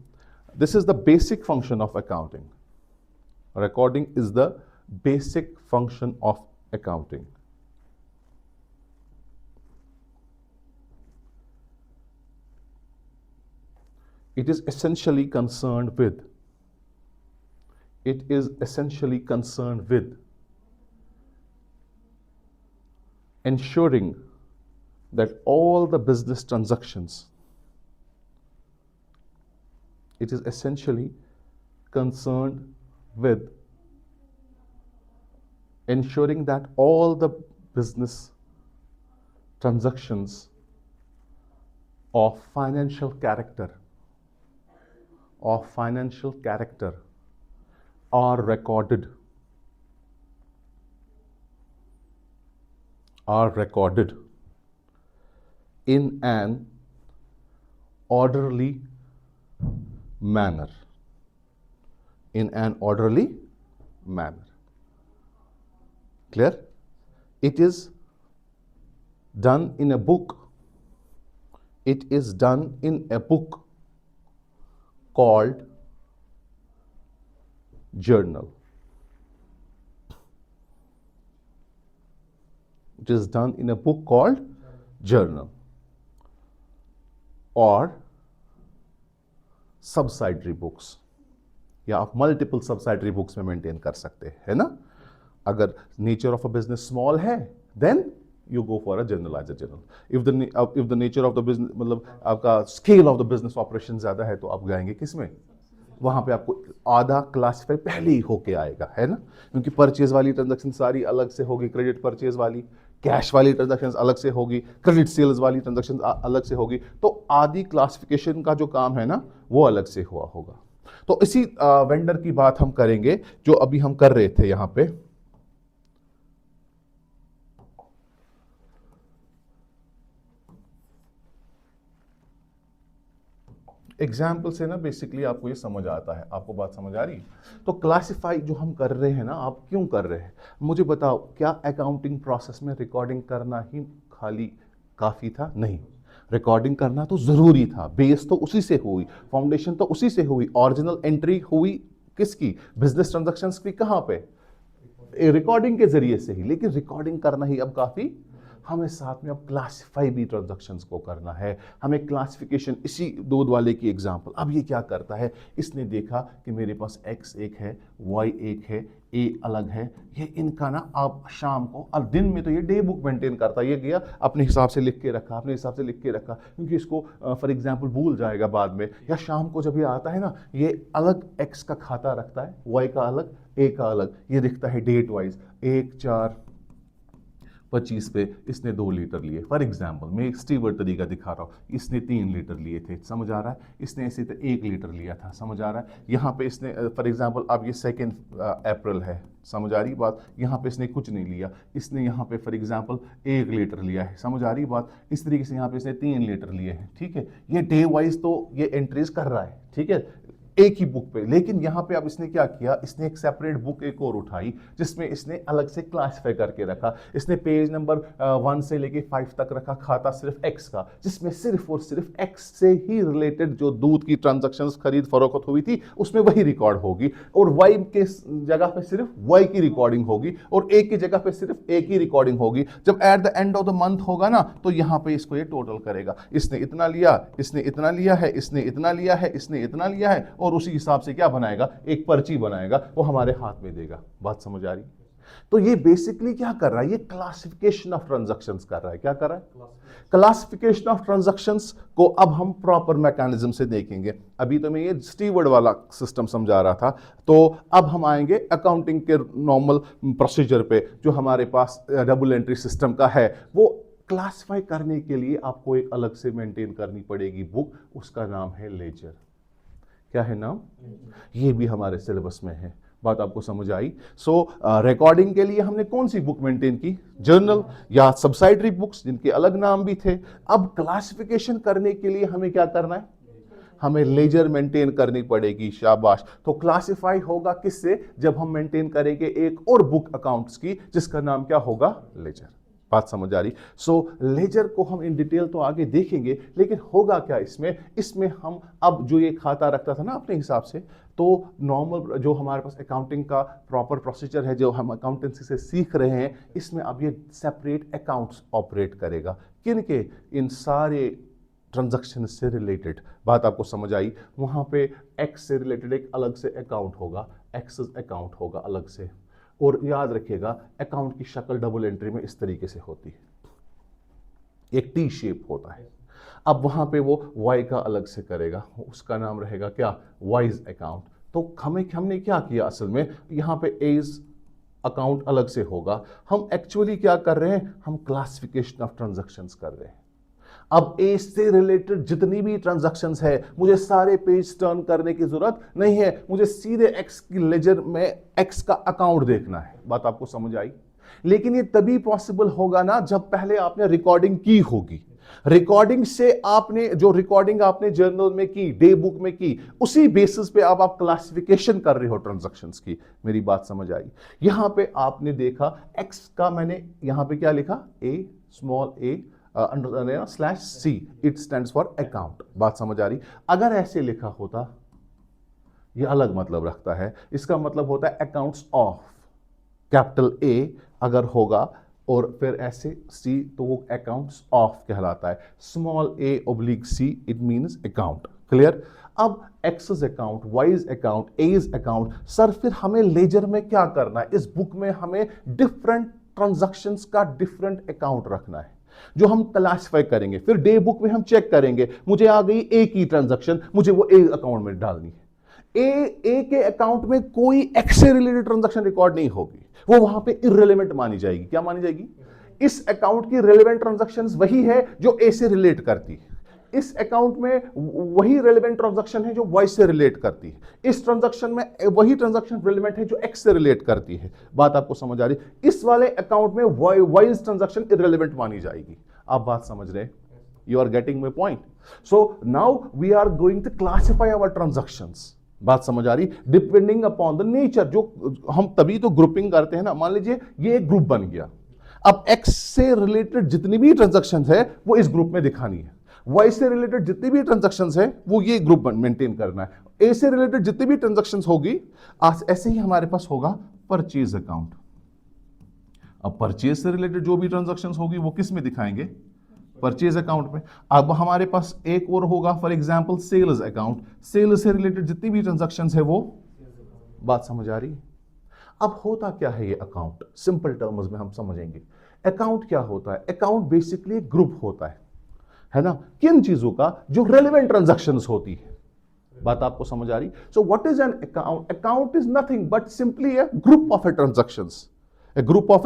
This is the basic function of accounting. Recording is the basic function of accounting. It is essentially concerned with ensuring that all the business transactions, it is essentially concerned with ensuring that all the business transactions of financial character are recorded in an orderly manner. Clear? It is done in a book. Called journal. It is done in a book called journal or subsidiary books. या आप multiple subsidiary books में maintain कर सकते हैं, है ना? अगर nature of a business small है, then you go for a generalized journal. If the nature of the business, मतलब आपका scale of the business operation ज्यादा है, तो आप जाएंगे किसमें? वहां पे आपको आधा क्लासिफाई पहले ही होके आएगा, है ना? क्योंकि परचेज वाली ट्रांजैक्शन सारी अलग से होगी, क्रेडिट परचेज वाली, कैश वाली ट्रांजैक्शन अलग से होगी, क्रेडिट सेल्स वाली ट्रांजैक्शन अलग से होगी. तो आधी क्लासिफिकेशन का जो काम है ना, वो अलग से हुआ होगा. तो इसी वेंडर की बात हम करेंगे जो अभी हम कर रहे थे यहां पे. एग्जाम्पल से ना बेसिकली आपको ये समझ आता है. आपको बात समझ आ रही? तो क्लासिफाई जो हम कर रहे हैं ना, आप क्यों कर रहे हैं? मुझे बताओ, क्या अकाउंटिंग प्रोसेस में रिकॉर्डिंग करना ही खाली काफ़ी था? नहीं, रिकॉर्डिंग करना तो ज़रूरी था. बेस तो उसी से हुई, फाउंडेशन तो उसी से हुई, ओरिजिनल एंट्री हुई किसकी? बिजनेस ट्रांजैक्शंस की. कहाँ पे? रिकॉर्डिंग के जरिए से ही. लेकिन रिकॉर्डिंग करना ही अब काफ़ी, हमें साथ में अब क्लासिफाई भी ट्रांजैक्शंस को करना है. हमें क्लासिफिकेशन, इसी दूध वाले की एग्जांपल. अब ये क्या करता है? इसने देखा कि मेरे पास x एक है, y एक है, a अलग है. ये इनका ना अब शाम को, अब दिन में तो ये डे बुक मेंटेन करता है. ये गया अपने हिसाब से लिख के रखा, क्योंकि इसको फॉर एग्जांपल भूल जाएगा बाद में. या शाम को जब ये आता है ना, ये अलग x का खाता रखता है, y का अलग, a का अलग. ये दिखता है डेट वाइज. 1/4/25 पे इसने 2 लीटर लिए. फॉर एग्जाम्पल मैं एक स्टीवर्ड तरीका दिखा रहा हूँ. इसने 3 लीटर लिए थे, समझ आ रहा है? इसने ऐसे तो 1 लीटर लिया था, समझ आ रहा है? यहाँ पे इसने फॉर एग्जाम्पल, अब ये 2 अप्रैल है, समझ आ रही बात? यहाँ पे इसने कुछ नहीं लिया. इसने यहाँ पे फॉर एग्जाम्पल 1 लीटर लिया है, समझ आ रही बात? इस तरीके से यहाँ पे इसने 3 लीटर लिए हैं. ठीक है, ये डे वाइज तो ये एंट्रीज कर रहा है, ठीक है, एक ही बुक पे. लेकिन यहाँ पे अब इसने क्या किया? इसने एक सेपरेट बुक एक और उठाई, जिसमें इसने अलग से क्लासिफाई करके रखा. इसने पेज नंबर 1 से लेके 5 तक रखा खाता सिर्फ x का, जिसमें सिर्फ और सिर्फ x से ही रिलेटेड जो दूध की ट्रांजैक्शंस खरीद फरोख्त हुई थी उसमें वही रिकॉर्ड होगी. और y के जगह पे सिर्फ y की रिकॉर्डिंग होगी, और a की जगह पे सिर्फ a की रिकॉर्डिंग होगी. जब eight the end of the month होगा ना, तो यहाँ पे इसको ये टोटल करेगा. इसने इतना लिया, इसने इतना लिया है, इसने इतना लिया है, इसने इतना लिया है, और उसी हिसाब से क्या बनाएगा? एक पर्ची बनाएगा, वो हमारे हाथ में देगा. बात समझ आ रही? तो ये बेसिकली क्या कर रहा है? ये क्लासिफिकेशन ऑफ ट्रांजैक्शंस कर रहा है. क्या कर रहा है? क्लासिफिकेशन ऑफ ट्रांजैक्शंस को अब हम प्रॉपर मैकेनिज्म से देखेंगे. अभी तो मैं ये स्टीवर्ड वाला सिस्टम समझा रहा था, तो अब हम आएंगे अकाउंटिंग के नॉर्मल प्रोसीजर पे, जो हमारे पास डबल एंट्री सिस्टम का है. वो क्लासिफाई करने के लिए आपको एक अलग से मेंटेन करनी पड़ेगी बुक, उसका नाम है लेजर. क्या है नाम? ये भी हमारे सिलेबस में है. बात आपको समझ आई? सो रिकॉर्डिंग के लिए हमने कौन सी बुक मेंटेन की? जर्नल या सब्सिडरी बुक्स, जिनके अलग नाम भी थे. अब क्लासिफिकेशन करने के लिए हमें क्या करना है? हमें लेजर मेंटेन करनी पड़ेगी। शाबाश। तो क्लासिफाई होगा किससे? जब हम मेंटेन करेंगे एक और बुक अकाउंट्स की, जिसका नाम क्या होगा? लेजर। बात समझ आ रही? सो लेजर को हम इन डिटेल तो आगे देखेंगे, लेकिन होगा क्या इसमें हम अब जो ये खाता रखता था ना अपने हिसाब से, तो नॉर्मल जो हमारे पास अकाउंटिंग का प्रॉपर प्रोसीजर है, जो हम अकाउंटेंसी से सीख रहे हैं, इसमें अब ये सेपरेट अकाउंट्स ऑपरेट करेगा। किन के? इन सारे ट्रांजैक्शन से रिलेटेड। बात आपको समझ आई? वहां पे एक्स से रिलेटेड एक अलग से अकाउंट होगा, एक्सेस अकाउंट होगा अलग से। और याद रखिएगा अकाउंट की शक्ल डबल एंट्री में इस तरीके से होती है, एक टी शेप होता है। अब वहां पे वो वाई का अलग से करेगा, उसका नाम रहेगा क्या? Wise account. तो हमने क्या किया असल में, यहां पे एज अकाउंट अलग से होगा। हम एक्चुअली क्या कर रहे हैं? हम क्लासिफिकेशन ऑफ ट्रांजैक्शंस कर रहे हैं। अब ए से रिलेटेड जितनी भी ट्रांजैक्शंस है, मुझे सारे पेज टर्न करने की जरूरत नहीं है, मुझे सीधे एक्स की लेजर में एक्स का अकाउंट देखना है। बात आपको समझ आई? लेकिन ये तभी पॉसिबल होगा ना जब पहले आपने रिकॉर्डिंग की होगी। रिकॉर्डिंग से आपने जो रिकॉर्डिंग आपने जर्नल में की, डे बुक में की, उसी बेसिस पे अब आप क्लासिफिकेशन कर रहे हो ट्रांजैक्शंस की। मेरी बात समझ आई? यहां पे आपने देखा एक्स का, मैंने यहां पे क्या लिखा? A small a slash c, it stands for account. बात समझ आ रही? अगर ऐसे लिखा होता, यह अलग मतलब रखता है। इसका मतलब होता है अकाउंट्स ऑफ, कैपिटल ए अगर होगा और फिर ऐसे सी, तो वो अकाउंट्स ऑफ कहलाता है। Small a oblique c, it means account. Clear? अब excess account, wise account, age account. Sir फिर हमें लेजर में क्या करना है? इस बुक में हमें डिफरेंट ट्रांजैक्शंस का डिफरेंट अकाउंट रखना है, जो हम क्लासिफाई करेंगे। फिर डे बुक में हम चेक करेंगे, मुझे आ गई ए की ट्रांजैक्शन, मुझे वो ए अकाउंट में डालनी है। ए के अकाउंट में कोई एक्स से रिलेटेड ट्रांजैक्शन रिकॉर्ड नहीं होगी, वो वहां पे इररिलेवेंट मानी जाएगी। क्या मानी जाएगी? इस अकाउंट की रिलेवेंट ट्रांजैक्शंस वही है जो ए से रिलेट करती है, इस अकाउंट में वही रिलेवेंट ट्रांजैक्शन है जो वाई से रिलेट करती है, इस ट्रांजैक्शन में वही ट्रांजैक्शन रिलेवेंट है जो एक्स से रिलेट करती है। बात आपको समझ आ रही? इस वाले अकाउंट में वाइज ट्रांजैक्शन इररिलेवेंट मानी जाएगी। आप बात समझ रहे? You are getting my point? So now we are going to classify our transactions. बात समझ आ रही? डिपेंडिंग अपॉन द नेचर, जो हम तभी तो ग्रुपिंग करते हैं ना। मान लीजिए ये एक ग्रुप बन गया, अब एक्स से रिलेटेड जितनी भी ट्रांजैक्शंस है वो इस ग्रुप में दिखानी है, वाई से रिलेटेड जितनी भी ट्रांजैक्शंस है वो ये ग्रुप मेंटेन करना है, ए से रिलेटेड जितनी भी ट्रांजैक्शंस होगी। ऐसे ही हमारे पास होगा परचेज अकाउंट। अब परचेज से रिलेटेड जो भी ट्रांजैक्शंस होगी वो किस में दिखाएंगे? परचेज अकाउंट में। अब हमारे पास एक और होगा, for example sales account. Sales से रिलेटेड जितनी भी ट्रांजैक्शंस है वो। बात समझ आ रही? अब होता क्या है ये अकाउंट? सिंपल टर्म्स में हम समझेंगे अकाउंट क्या होता है। अकाउंट बेसिकली एक ग्रुप होता है ना, किन चीजों का? जो रेलेवेंट ट्रांजैक्शंस होती है। बात आपको समझ आ रही? So what is an account? Account is nothing but simply a group of transactions, a group of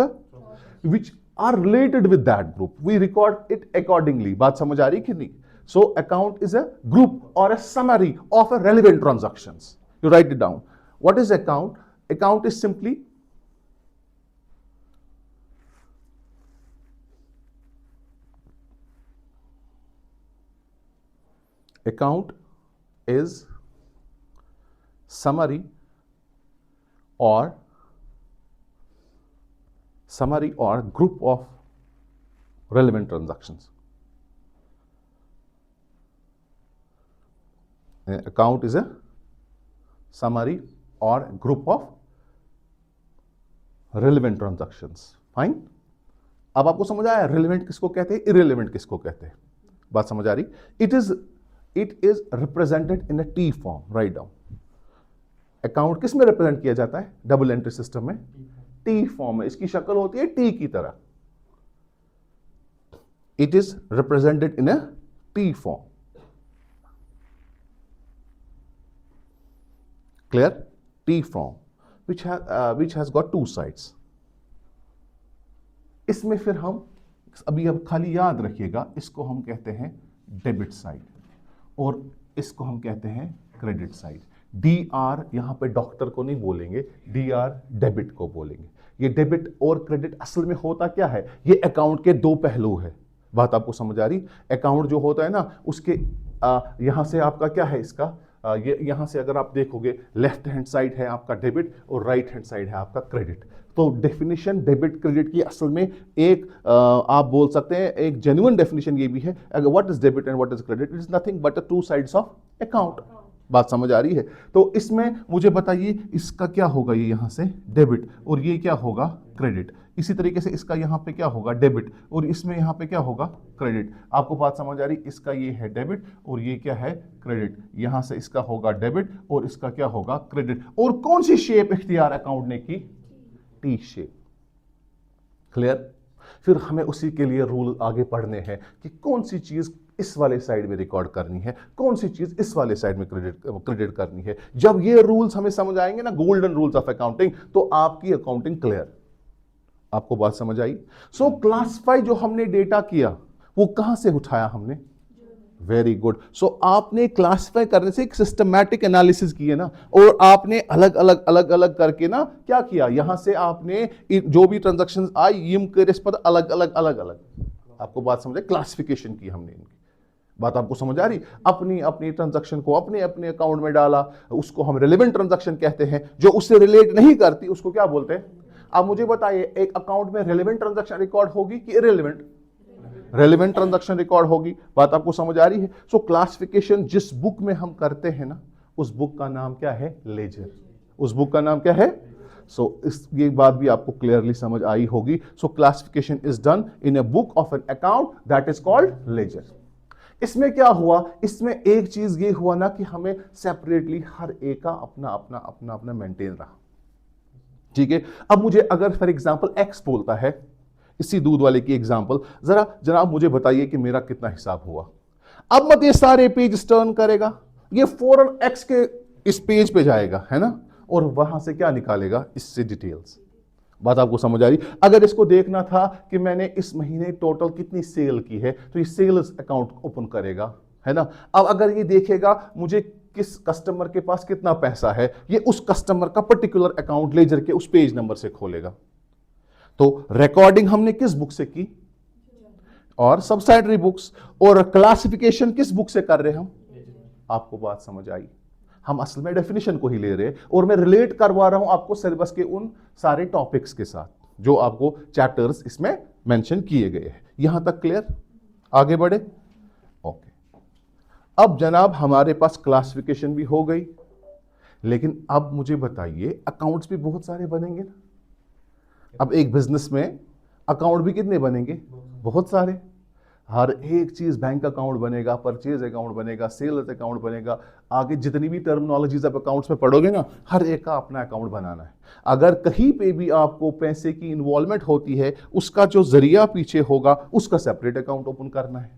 which are related with that group. We record it accordingly. बात समझ आ रही कि नहीं? So account is a group or a summary of a relevant transactions. You write it down. What is account? Account is simply summary or group of relevant transactions. Account is a summary or group of relevant transactions. Fine. अब आपको समझ आया relevant किसको कहते हैं, irrelevant किसको कहते हैं? बात समझ आ रही? It is represented in a T form. Write down. Account किस में रिप्रेजेंट किया जाता है? डबल एंट्री सिस्टम में टी फॉर्म में। इसकी शक्ल होती है टी की तरह। It is represented in a T form. Clear? T form which has got two sides. इसमें फिर हम अभी अब खाली याद रखिएगा, इसको हम कहते हैं डेबिट साइड और इसको हम कहते हैं क्रेडिट साइड। डी आर यहां पे डॉक्टर को नहीं बोलेंगे, डी आर डेबिट को बोलेंगे। ये डेबिट और क्रेडिट असल में होता क्या है? ये अकाउंट के दो पहलू है। बात आपको समझ आ रही? अकाउंट जो होता है ना उसके यहाँ से आपका क्या है इसका ये यहाँ से अगर आप देखोगे लेफ्ट हैंड साइड है आपका डेबिट और राइट हैंड साइड है आपका क्रेडिट। तो डेफिनेशन डेबिट क्रेडिट की असल में एक आप बोल सकते हैं एक जेन्युइन डेफिनेशन ये भी है, अगर what is debit and what is credit, it is nothing but two sides of account. बात समझ आ रही है? तो इसमें मुझे बताइए इसका क्या होगा, ये यहाँ से डेबिट और ये क्या होगा क्रेडिट। इसी तरीके से इसका यहाँ पे क्या होगा डेबिट और इसमें यहाँ पे क्या होगा क्रेडिट। आपको बात समझ आ रही? इसका ये है डेबिट और ये क्या है क्रेडिट। यहाँ से इसका होगा डेबिट और इसका क्या होगा क्रेडिट। और कौन सी शेप इख्तियार अकाउंट ने की? T shape. क्लियर? फिर हमें उसी के लिए रूल आगे पढ़ने हैं कि कौन सी चीज इस वाले साइड में रिकॉर्ड करनी है, कौन सी चीज इस वाले साइड में क्रेडिट करनी है। जब ये रूल्स हमें समझ आएंगे ना, गोल्डन रूल्स ऑफ अकाउंटिंग, तो आपकी अकाउंटिंग क्लियर। आपको बात समझ आई? सो क्लासिफाई जो हमने डेटा किया वो कहां से उठाया हमने? Very good. सो आपने क्लासिफाई करने से एक सिस्टमैटिक एनालिसिस की है ना, और आपने अलग अलग करके ना क्या किया, यहां से आपने जो भी ट्रांजैक्शंस आई यम करिस पर अलग अलग आपको बात समझ आई? क्लासिफिकेशन की हमने इनकी। बात आपको समझ आ रही? अपनी अपनी ट्रांजैक्शन को अपने अपने अकाउंट में डाला, उसको हम रिलेवेंट ट्रांजैक्शन कहते हैं। जो उससे रिलेट नहीं करती उसको क्या बोलते हैं? अब मुझे बताइए एक अकाउंट में रिलेवेंट ट्रांजैक्शन रिकॉर्ड होगी कि इररिलेवेंट? रेलेवेंट ट्रांजैक्शन रिकॉर्ड होगी। बात आपको समझ आ रही है? सो क्लासिफिकेशन जिस बुक में हम करते हैं ना, उस बुक का नाम क्या है? लेजर। उस बुक का नाम क्या है? सो इस ये बात भी आपको क्लियरली समझ आई होगी। सो classification is done in a book of an account that is called laser. इसमें क्या हुआ? इसमें एक चीज ये हुआ ना कि हमें सेपरेटली हर एक का अपना अपना अपना अपना मेंटेन रहा। ठीक है? अब मुझे अगर फॉर एग्जांपल एक्स बोलता है, इसी दूध वाले की एग्जांपल, जरा जनाब मुझे बताइए कि मेरा कितना हिसाब हुआ। अब मत ये सारे पेज टर्न करेगा, ये फौरन एक्स के इस पेज पे जाएगा, है ना, और वहां से क्या निकालेगा? इससे डिटेल्स। बात आपको समझ आ रही? अगर इसको देखना था कि मैंने इस महीने टोटल कितनी सेल की है, तो ये सेल्स अकाउंट ओपन करेगा, है ना। अब अगर ये देखेगा मुझे किस कस्टमर के पास कितना पैसा है, ये उस कस्टमर का पर्टिकुलर अकाउंट लेजर के उस पेज नंबर से खोलेगा। तो रिकॉर्डिंग हमने किस बुक से की? और सब्सिडरी बुक्स। और क्लासिफिकेशन किस बुक से कर रहे हैं हम? आपको बात समझ आई? हम असल में डेफिनेशन को ही ले रहे हैं और मैं रिलेट करवा रहा हूं आपको सिलेबस के उन सारे टॉपिक्स के साथ जो आपको चैप्टर्स इसमें मेंशन किए गए हैं। यहां तक क्लियर? आगे बढ़े? ओके। अब जनाब हमारे पास क्लासिफिकेशन भी हो गई, लेकिन अब मुझे बताइए अकाउंट्स भी बहुत सारे बनेंगे ना। अब एक बिजनेस में अकाउंट भी कितने बनेंगे? बहुत सारे। हर एक चीज, बैंक अकाउंट बनेगा, परचेज अकाउंट बनेगा, सेल्स अकाउंट बनेगा, आगे जितनी भी टर्मिनोलॉजीज आप अकाउंट्स में पढ़ोगे ना, हर एक का अपना अकाउंट बनाना है। अगर कहीं पे भी आपको पैसे की इन्वॉल्वमेंट होती है, उसका जो जरिया पीछे होगा उसका सेपरेट अकाउंट ओपन करना है।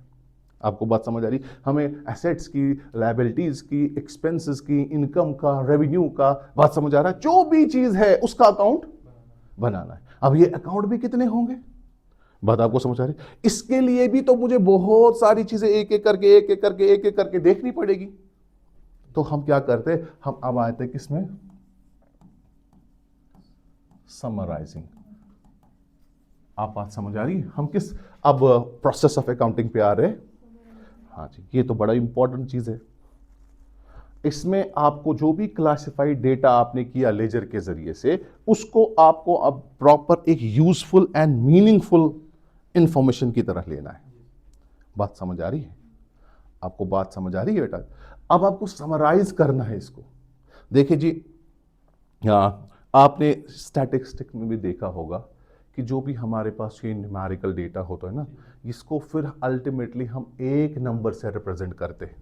आपको बात समझ आ रही? हमें एसेट्स की, लायबिलिटीज की, एक्सपेंसेस की, इनकम का, रेवेन्यू का, बात समझ आ रहा है, जो भी चीज है उसका अकाउंट बनाना है। अब ये अकाउंट भी कितने होंगे? बात आपको समझ आ रही? इसके लिए भी तो मुझे बहुत सारी चीजें एक एक करके देखनी पड़ेगी। तो हम क्या करते हैं? हम अब आए थे किसमें? समराइजिंग। आप बात समझ आ रही? हम किस अब प्रोसेस ऑफ अकाउंटिंग पे आ रहे हैं? हाँ जी, ये तो बड़ा इंपॉर्टेंट चीज है। इसमें आपको जो भी क्लासिफाइड डेटा आपने किया लेजर के जरिए से, उसको आपको अब प्रॉपर एक यूजफुल एंड मीनिंगफुल इंफॉर्मेशन की तरह लेना है। बात समझ आ रही है? आपको बात समझ आ रही है बेटा? अब आपको समराइज करना है इसको। देखिए जी, आपने स्टैटिस्टिक में भी देखा होगा कि जो भी हमारे पास ये न्यूमेरिकल डेटा होता है ना, इसको फिर अल्टीमेटली हम एक नंबर से रिप्रेजेंट करते हैं,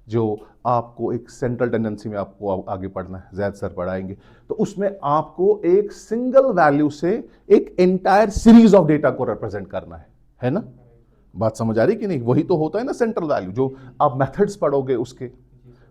जो आपको एक सेंट्रल टेंडेंसी में आपको आगे पढ़ना है, जैद सर पढ़ाएंगे। तो उसमें आपको एक सिंगल वैल्यू से एक एंटायर सीरीज ऑफ डेटा को रिप्रेजेंट करना है ना। बात समझ आ रही कि नहीं? वही तो होता है ना सेंट्रल वैल्यू, जो आप मेथड्स पढ़ोगे उसके।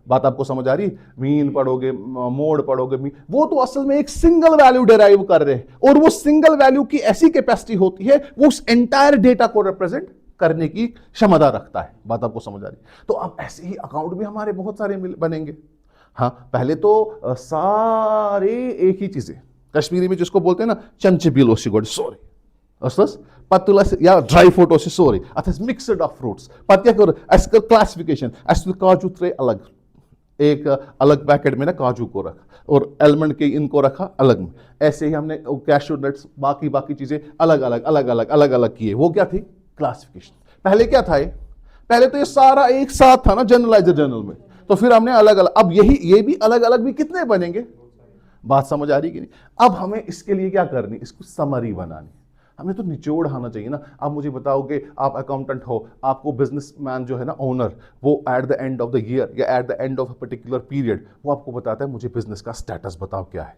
बात आपको समझ आ रही? मीन पढ़ोगे, मोड पढ़ोगे, वो तो असल में एक सिंगल वैल्यू डिराइव कर रहे हैं, और वो सिंगल वैल्यू की ऐसी कैपेसिटी होती है वो उस एंटायर डेटा को रिप्रेजेंट करने की क्षमता रखता है। बात आपको समझ आ रही? तो अब ऐसे ही अकाउंट भी हमारे बहुत सारे बनेंगे। हाँ, पहले तो सारे एक ही चीजें, कश्मीरी में जिसको बोलते हैं ना चंचबिलो सिगोड, सॉरी, Patu या ड्राई फ्रूटो से सोरी अथ मिक्सड ऑफ फ्रूट्स पत क्या कर अस कर क्लासिफिकेशन अस काजू त्रे अलग एक अलग पैकेट में ना काजू को रखा और एलमंड के इनको रखा अलग में, ऐसे ही हमने कैशू नट्स बाकी बाकी चीजें अलग अलग अलग अलग अलग अलग किए। वो क्या थी? क्लासिफिकेशन। पहले क्या था? पहले तो ये सारा एक साथ था ना जनरलाइजर जर्नल में, तो फिर हमने अलग अलग, अब ये भी अलग अलग भी कितने बनेंगे? बात समझ आ रही कि नहीं? अब हमें इसके लिए क्या करनी, इसको समरी बनानी, हमें तो निचोड़ आना चाहिए ना। आप मुझे बताओगे, आप अकाउंटेंट हो, आपको बिजनेसमैन जो है ना ओनर, वो at the end of the year या at the end of a particular period वो आपको बताता है मुझे बिजनेस का स्टेटस बताओ क्या है,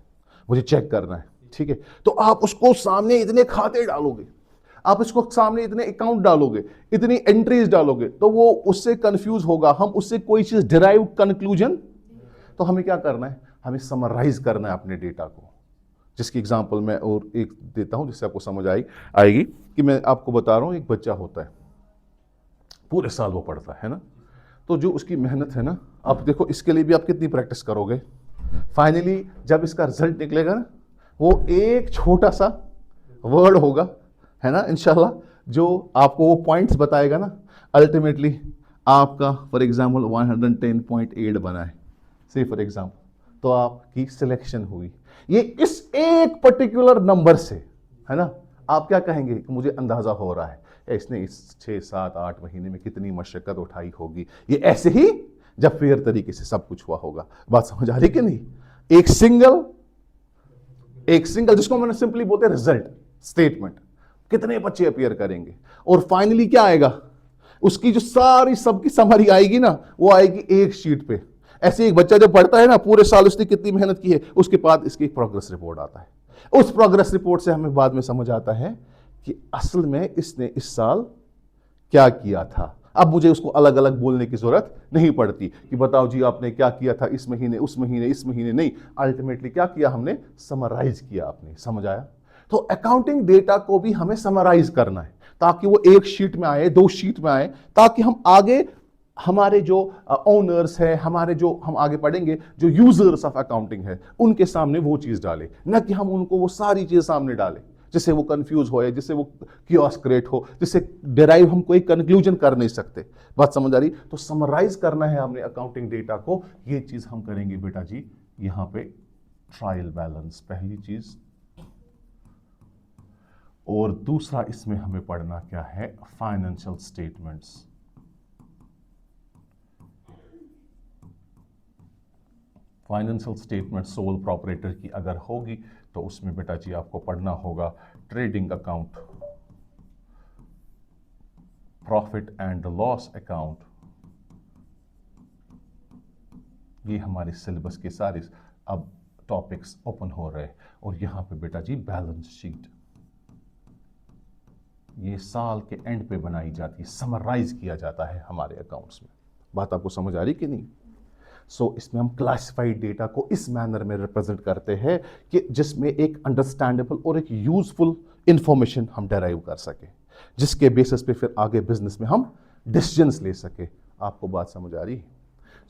मुझे चेक करना है, ठीक है? तो आप उसको सामने इतने खाते डालोगे, आप इसको सामने इतने अकाउंट डालोगे, इतनी एंट्रीज डालोगे, तो वो उससे कंफ्यूज होगा, हम उससे कोई चीज डिराइव कंक्लूजन। तो हमें क्या करना है? हमें समराइज करना है अपने डेटा को, जिसकी एग्जांपल मैं और एक देता हूं जिससे आपको समझ आएगी कि मैं आपको बता रहा हूं, एक बच्चा होता है, पूरे साल वो पढ़ता है ना, तो जो उसकी मेहनत है ना, आप देखो इसके लिए भी आप कितनी प्रैक्टिस करोगे, फाइनली जब इसका रिजल्ट निकलेगा ना, वो एक छोटा सा वर्ड होगा, है ना, इंशाल्लाह, जो आपको वो पॉइंट्स बताएगा ना, अल्टीमेटली आपका फॉर एग्जाम्पल 110.8 बना है, से फॉर एग्जाम्पल, तो आपकी सिलेक्शन हुई, ये इस एक पर्टिकुलर नंबर से, है ना। आप क्या कहेंगे कि मुझे अंदाजा हो रहा है इसने इस 6, 7, 8 महीने में कितनी मशक्कत उठाई होगी, ये ऐसे ही जब फेयर तरीके से सब कुछ हुआ होगा। बात समझ आ रही कि नहीं? एक सिंगल जिसको मैंने सिंपली बोलते हैं रिजल्ट स्टेटमेंट, कितने बच्चे अपीयर करेंगे, और फाइनली क्या आएगा, उसकी जो सारी सबकी समरी आएगी ना, वो आएगी एक शीट पे। ऐसे एक बच्चा जब पढ़ता है ना, पूरे साल उसने कितनी मेहनत की है, उसके बाद इसकी एक प्रोग्रेस रिपोर्ट आता है। उस प्रोग्रेस रिपोर्ट से हमें बाद में समझ आता है कि असल में इसने इस साल क्या किया था। अब मुझे उसको अलग अलग बोलने की जरूरत नहीं पड़ती कि बताओ जी आपने क्या किया था इस महीने, उस महीने, इस महीने, नहीं, अल्टीमेटली क्या किया हमने, समराइज किया। आपने समझ आया? तो अकाउंटिंग डेटा को भी हमें समराइज करना है ताकि वो एक शीट में आए, 2 शीट में आए, ताकि हम आगे हमारे जो ओनर्स है, हमारे जो हम आगे पढ़ेंगे जो यूजर्स ऑफ अकाउंटिंग है, उनके सामने वो चीज डाले, न कि हम उनको वो सारी चीज सामने डालें जिससे वो कंफ्यूज हो, जिससे वो कियोस क्रिएट हो, जिससे डिराइव हम कोई कंक्लूजन कर नहीं सकते। बात समझ आ रही? तो समराइज करना है हमने अकाउंटिंग डेटा को, ये चीज हम करेंगे बेटा जी यहां पे ट्रायल बैलेंस, पहली चीज। और दूसरा इसमें हमें पढ़ना क्या है, financial statements. Financial statement sole proprietor की अगर होगी तो उसमें बेटा जी आपको पढ़ना होगा trading account, profit and loss account. ये हमारे सिलेबस के सारे अब टॉपिक्स ओपन हो रहे हैं। और यहां पे बेटा जी बैलेंस शीट, ये साल के एंड पे बनाई जाती है, समराइज किया जाता है हमारे अकाउंट्स में। बात आपको समझ आ रही कि नहीं? सो इसमें हम क्लासिफाइड डेटा को इस मैनर में रिप्रेजेंट करते हैं कि जिसमें एक अंडरस्टैंडेबल और एक यूजफुल इंफॉर्मेशन हम डेराइव कर सके, जिसके बेसिस पे फिर आगे बिजनेस में हम डिसीजंस ले सके। आपको बात समझ आ रही है?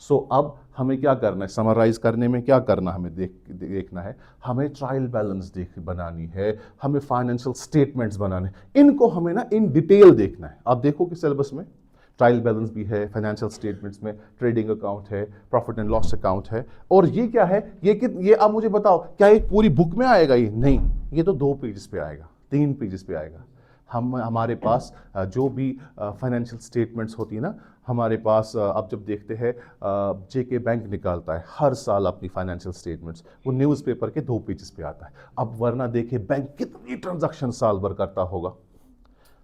सो अब हमें क्या करना है, समराइज करने में क्या करना हमें देखना है, हमें ट्रायल बैलेंस बनानी है, हमें फाइनेंशियल स्टेटमेंट्स बनाने, इनको हमें ना इन डिटेल देखना है। आप देखो कि सिलेबस में ट्रायल बैलेंस भी है, फाइनेंशियल स्टेटमेंट्स में ट्रेडिंग अकाउंट है, प्रॉफिट एंड लॉस अकाउंट है। और ये क्या है, ये आप मुझे बताओ क्या एक पूरी बुक में आएगा? ये नहीं, ये तो 2 पेजेस पे आएगा, 3 पेजेस पे आएगा। हमारे पास जो भी फाइनेंशियल स्टेटमेंट्स होती है ना, हमारे पास आप जब देखते हैं जेके बैंक निकालता है हर साल अपनी फाइनेंशियल स्टेटमेंट्स, वो न्यूज़पेपर के 2 पेजेस पे आता है। अब वरना देखे बैंक कितनी ट्रांजैक्शन साल भर करता होगा।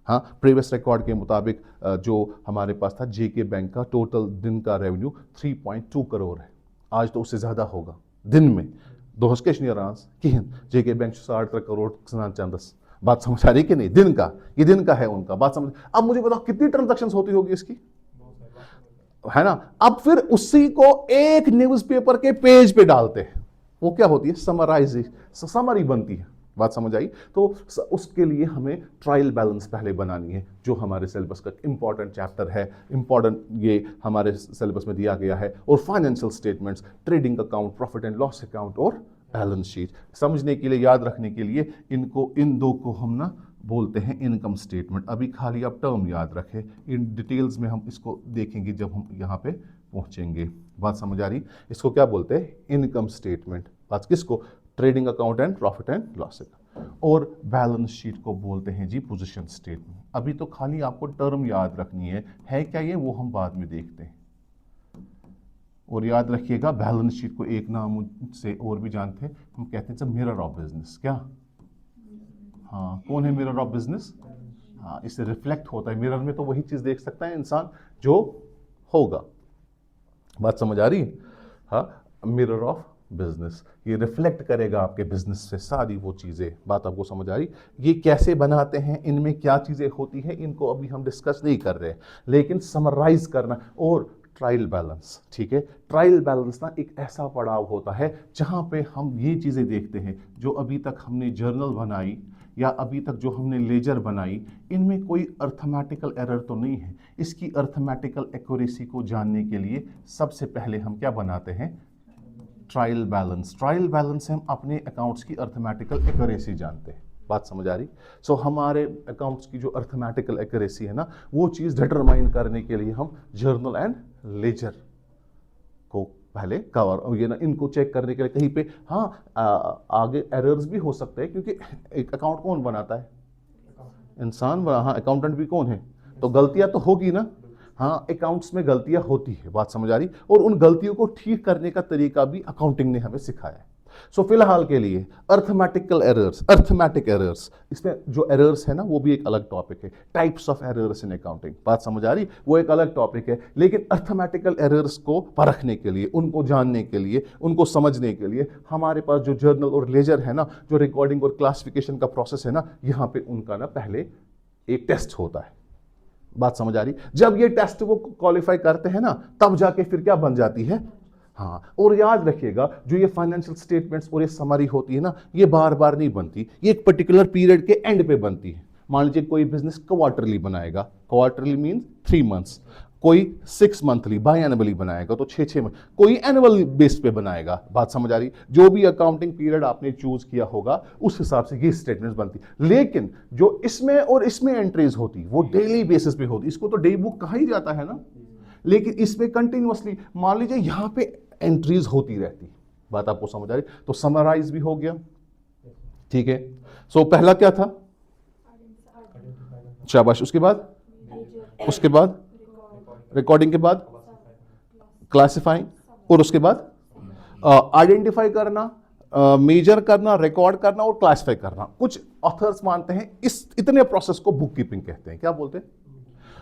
हाँ, प्रीवियस रिकॉर्ड के मुताबिक जो हमारे पास था जेके बैंक का टोटल दिन का रेवेन्यू 3.2 करोड़ है। आज तो उससे ज़्यादा होगा दिन में। दोस्त के कहें जेके बैंक 60 करोड़ चंदस। बात समझ आ रही कि नहीं? दिन का, ये दिन का है उनका। बात समझ, अब मुझे बताओ कितनी ट्रांजैक्शन होती होगी इसकी, है ना। अब फिर उसी को एक न्यूज़पेपर के पेज पे डालते हैं, वो क्या होती है, समरी बनती है। बात समझ आई? तो उसके लिए हमें ट्रायल बैलेंस पहले बनानी है, जो हमारे सिलेबस का इंपॉर्टेंट चैप्टर है, इंपॉर्टेंट ये हमारे सिलेबस में दिया गया है। और financial statements, trading account, profit and loss account और बैलेंस शीट। समझने के लिए, याद रखने के लिए इन 2 को हम ना बोलते हैं इनकम स्टेटमेंट। अभी खाली आप टर्म याद रखें, इन डिटेल्स में हम इसको देखेंगे जब हम यहाँ पे पहुँचेंगे। बात समझ आ रही? इसको क्या बोलते हैं? Income statement. बात किसको? Trading account and profit and loss account. और बैलेंस शीट को बोलते हैं जी पोजीशन स्टेटमेंट। अभी तो खाली आपको टर्म याद रखनी है क्या ये, वो हम बाद में देखते हैं। और याद रखिएगा बैलेंस शीट को एक नाम से और भी जानते हैं, हम कहते हैं मिरर ऑफ बिजनेस। क्या? हाँ, कौन है मिरर ऑफ बिजनेस? हाँ, इससे रिफ्लेक्ट होता है। मिरर में तो वही चीज देख सकता है इंसान जो होगा। बात समझ आ रही है? हाँ, मिरर ऑफ बिजनेस, ये रिफ्लेक्ट करेगा आपके बिजनेस से सारी वो चीजें। बात आपको समझ आ रही? ये कैसे बनाते हैं, इनमें क्या चीजें होती हैं, इनको अभी हम डिस्कस नहीं कर रहे, लेकिन समराइज करना। और ट्रायल बैलेंस, ठीक है, ट्रायल बैलेंस ना एक ऐसा पड़ाव होता है जहां पे हम ये चीजें देखते हैं जो अभी तक हमने जर्नल बनाई या अभी तक जो हमने लेजर बनाई, इनमें कोई अर्थमेटिकल एरर तो नहीं है। इसकी अर्थमेटिकल एक्यूरेसी को जानने के लिए सबसे पहले हम क्या बनाते हैं? Trial balance. ट्रायल बैलेंस से हम अपने अकाउंट्स की अर्थमेटिकल एक्यूरेसी जानते हैं। बात समझ आ रही? सो हमारे अकाउंट्स की जो अर्थमेटिकल एक्यूरेसी है ना, वो चीज़ डिटरमाइन करने के लिए हम जर्नल एंड लेजर को पहले कवर, ये ना इनको चेक करने के लिए कहीं पे आगे एरर्स भी हो सकते हैं, क्योंकि एक अकाउंट कौन बनाता है? इंसान बना। हाँ, अकाउंटेंट भी कौन है? तो गलतियां तो होगी ना। हाँ, अकाउंट्स में गलतियां होती है। बात समझ आ रही? और उन गलतियों को ठीक करने का तरीका भी अकाउंटिंग ने हमें सिखाया है। सो फिलहाल के लिए अर्थमेटिकल एरर्स, अर्थमेटिक एरर्स, इसमें जो एरर्स है ना वो भी एक अलग टॉपिक है। Types of errors in accounting, बात समझ आ रही? वो एक अलग टॉपिक है। लेकिन अर्थमेटिकल एरर्स को परखने के लिए, उनको जानने के लिए, उनको समझने के लिए हमारे पास जो जर्नल और लेजर है ना, जो रिकॉर्डिंग और क्लासिफिकेशन का प्रोसेस है ना, यहाँ पे उनका ना पहले एक टेस्ट होता है। बात समझ आ रही? जब ये टेस्ट वो क्वालिफाई करते हैं ना, तब जाके फिर क्या बन जाती है। हाँ, और याद रखिएगा जो ये फाइनेंशियल स्टेटमेंट्स और ये समरी होती है ना, ये बार बार नहीं बनती, ये एक पर्टिकुलर पीरियड के एंड पे बनती है। मान लीजिए कोई बिजनेस क्वार्टरली बनाएगा, क्वार्टरली मीन 3 मंथ्स, कोई 6 मंथली बायएनुअली बनाएगा तो 6 मंथ, कोई एनुअल बेस पे बनाएगा। बात समझ आ रही? जो भी अकाउंटिंग पीरियड आपने चूज किया होगा उस हिसाब से ये स्टेटमेंट्स बनती। लेकिन जो इसमें और इसमें एंट्रीज होती वो डेली बेसिस पे होती। इसको तो डे बुक कहा ही जाता है ना, लेकिन इसमें कंटिन्यूअसली मान लीजिए यहां पे एंट्रीज होती रहती। बात आपको समझ आ रही? तो समराइज भी हो गया, ठीक है। सो पहला क्या था? शाबाश। उसके बाद रिकॉर्डिंग के बाद क्लासिफाइंग, और उसके बाद आइडेंटिफाई करना, मेजर करना, रिकॉर्ड करना और क्लासिफाई करना। कुछ ऑथर्स मानते हैं इस इतने प्रोसेस को बुक कीपिंग कहते हैं। क्या बोलते हैं?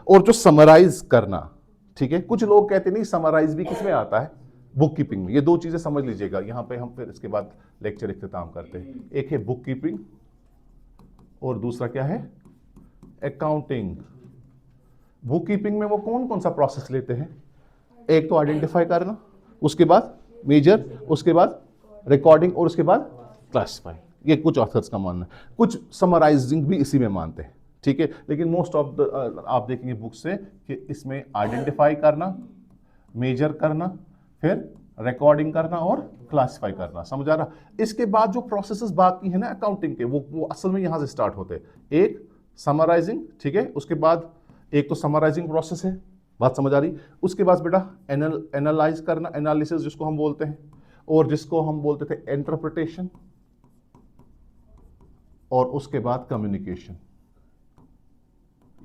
और जो समराइज करना, ठीक है, कुछ लोग कहते नहीं समराइज भी किसमें आता है? बुक कीपिंग में। ये दो चीजें समझ लीजिएगा। यहां पे हम फिर इसके बाद लेक्चर इख्तिताम करते हैं। एक है बुक कीपिंग और दूसरा क्या है? अकाउंटिंग। बुक कीपिंग में वो कौन कौन सा प्रोसेस लेते हैं? एक तो आइडेंटिफाई करना, उसके बाद मेजर, उसके बाद रिकॉर्डिंग और उसके बाद क्लासिफाई। ये कुछ ऑथर्स का मानना है। कुछ समराइजिंग भी इसी में मानते हैं, ठीक है। लेकिन मोस्ट ऑफ द आप देखेंगे बुक से कि इसमें आइडेंटिफाई करना, मेजर करना, फिर रिकॉर्डिंग करना और क्लासिफाई करना। समझ आ रहा? इसके बाद जो प्रोसेसेस बाकी है ना अकाउंटिंग के, वो असल में यहां से स्टार्ट होते हैं। एक समराइजिंग, ठीक है, उसके बाद एक तो समराइजिंग प्रोसेस है। बात समझ आ रही? उसके बाद बेटा एनालाइज करना, एनालिसिस जिसको हम बोलते हैं, और जिसको हम बोलते थे इंटरप्रिटेशन, और उसके बाद कम्युनिकेशन।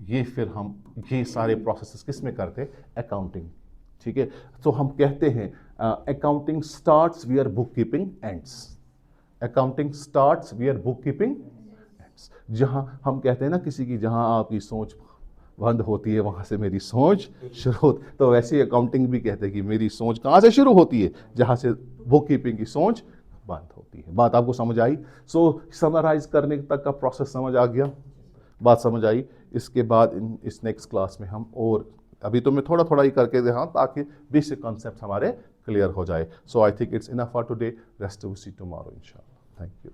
ये फिर हम ये सारे प्रोसेसेस किस में करते? अकाउंटिंग, ठीक है। तो हम कहते हैं accounting starts where book keeping ends. Accounting starts where book keeping ends. जहां हम कहते हैं ना किसी की, जहां आपकी सोच बंद होती है वहां से मेरी सोच शुरू होती, तो वैसे ही अकाउंटिंग भी कहते हैं कि मेरी सोच कहां से शुरू होती है? जहां से बुक कीपिंग की सोच बंद होती है। बात आपको समझ आई? सो समराइज करने तक का प्रोसेस समझ आ गया? बात समझ आई? इसके बाद इस नेक्स्ट क्लास में हम, और अभी तो मैं थोड़ा थोड़ा ही करके दे, हाँ, ताकि बेसिक कॉन्सेप्ट हमारे क्लियर हो जाए। So I think it's enough for today. Rest we see tomorrow इंशाल्लाह। Thank you.